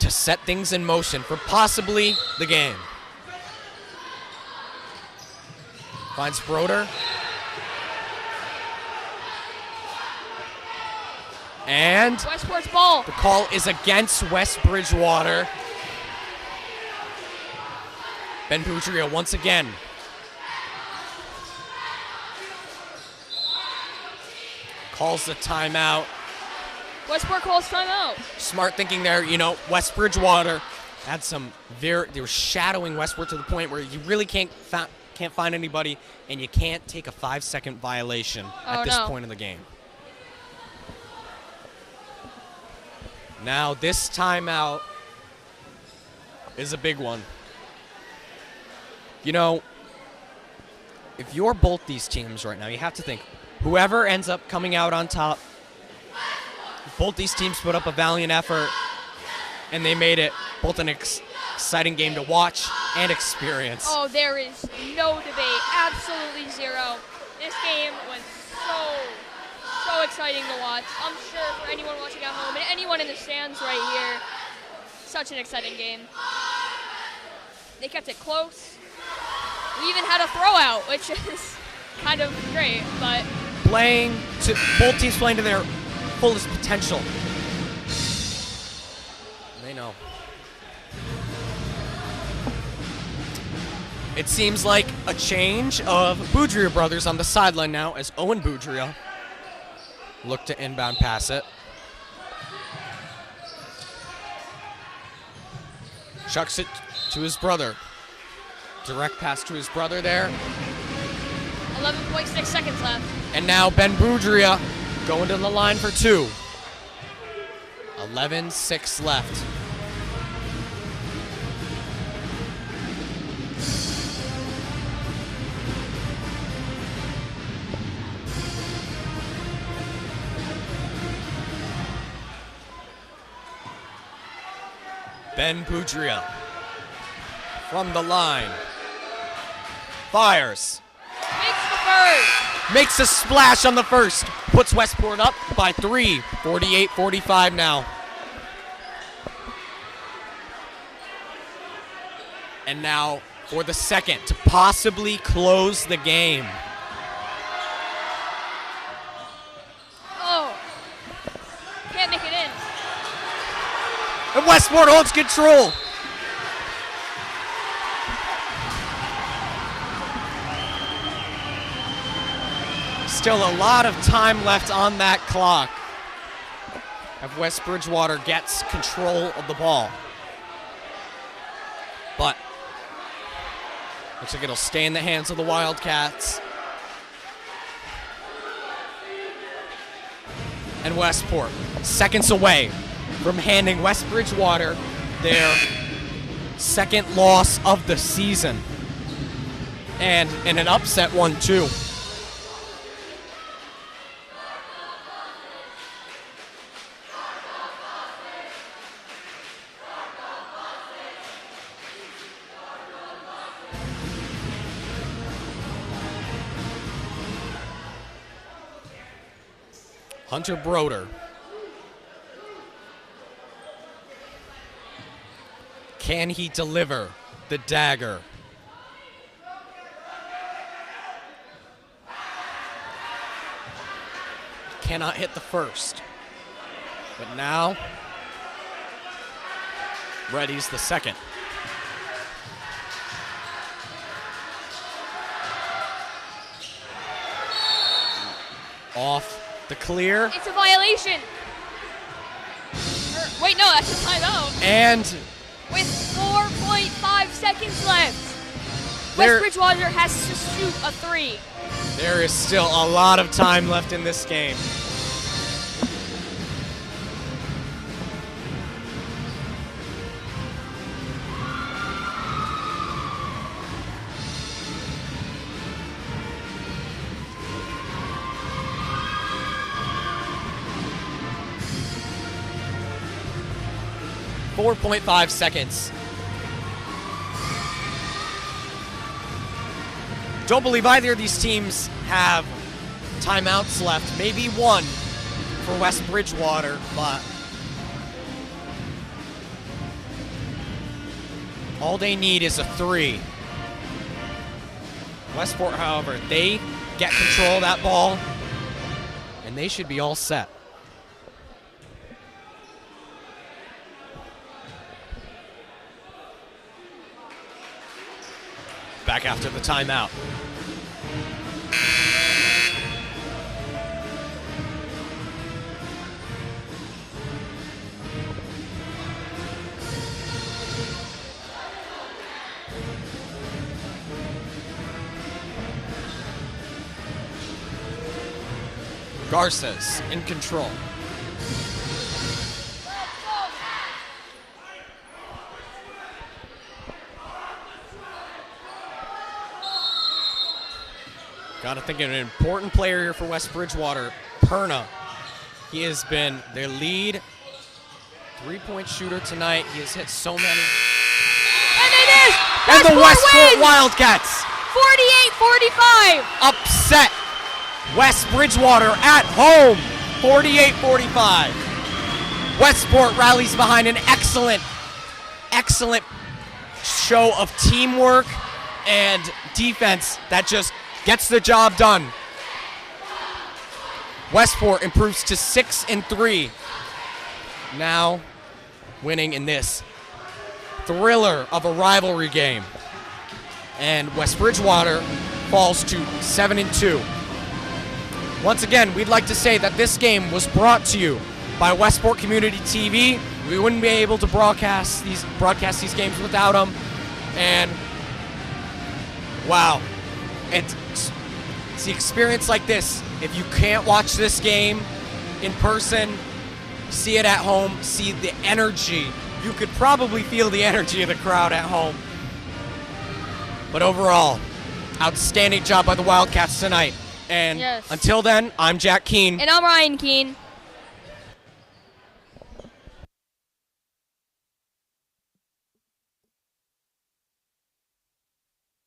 B: to set things in motion for possibly the game. Finds Broder. And
C: Westport's ball.
B: the call is against West Bridgewater. Ben Boudria once again. Calls the timeout.
C: Westport calls timeout.
B: Smart thinking there, you know, West Bridgewater had some they were shadowing Westport to the point where you really can't find anybody, and you can't take a 5-second violation at this point in the game. Now this timeout is a big one. You know, if you're both these teams right now, you have to think, whoever ends up coming out on top, both these teams put up a valiant effort, and they made it both an exciting game to watch and experience.
C: Oh, there is no debate. Absolutely zero. This game was so exciting to watch. I'm sure for anyone watching at home and anyone in the stands right here, such an exciting game. They kept it close. We even had a throwout, which is kind of great, but
B: Both teams playing to their fullest potential. They know. It seems like a change of Boudria brothers on the sideline now as Owen Boudria look to inbound pass it. Chucks it to his brother. Direct pass to his brother there.
C: 11.6 seconds left.
B: And now Ben Boudria going to the line for two. 11-6 left. Ben Boudria from the line. Fires.
C: Makes the first.
B: Makes a splash on the first. Puts Westport up by 3. 48-45 now. And now for the second to possibly close the game.
C: Oh. Can't make it in.
B: And Westport holds control. Still a lot of time left on that clock. If West Bridgewater gets control of the ball. But looks like it'll stay in the hands of the Wildcats. And Westport, seconds away from handing West Bridgewater their second loss of the season. And in an upset one, too. Hunter Broder. Can he deliver the dagger? cannot hit the first. But now, readies the second. Off the clear.
C: It's a violation. Wait, no, that's a timeout.
B: And
C: With 4.5 seconds left,
B: There-
C: West Bridgewater has to shoot a 3.
B: there is still a lot of time left in this game. .5 seconds. Don't believe either of these teams have timeouts left. Maybe one for West Bridgewater, but all they need is a 3. Westport, however, they get control of that ball, and they should be all set. Back after the timeout. Garces in control. Got to think of an important player here for West Bridgewater, Perna. He has been their lead three-point shooter tonight. He has hit so many.
C: And it is!
B: And the Westport
C: wins!
B: Wildcats
C: 48-45!
B: upset West Bridgewater at home, 48-45. Westport rallies behind an excellent show of teamwork and defense that just gets the job done. Westport improves to 6-3. Now winning in this thriller of a rivalry game. And West Bridgewater falls to 7-2. Once again, we'd like to say that this game was brought to you by Westport Community TV. We wouldn't be able to broadcast these games without them. And wow, it's the experience like this. If you can't watch this game in person, see it at home, see the energy. You could probably feel the energy of the crowd at home. But overall, outstanding job by the Wildcats tonight. And
C: Yes.
B: until then, I'm Jack Keene.
C: And I'm Ryan Keene.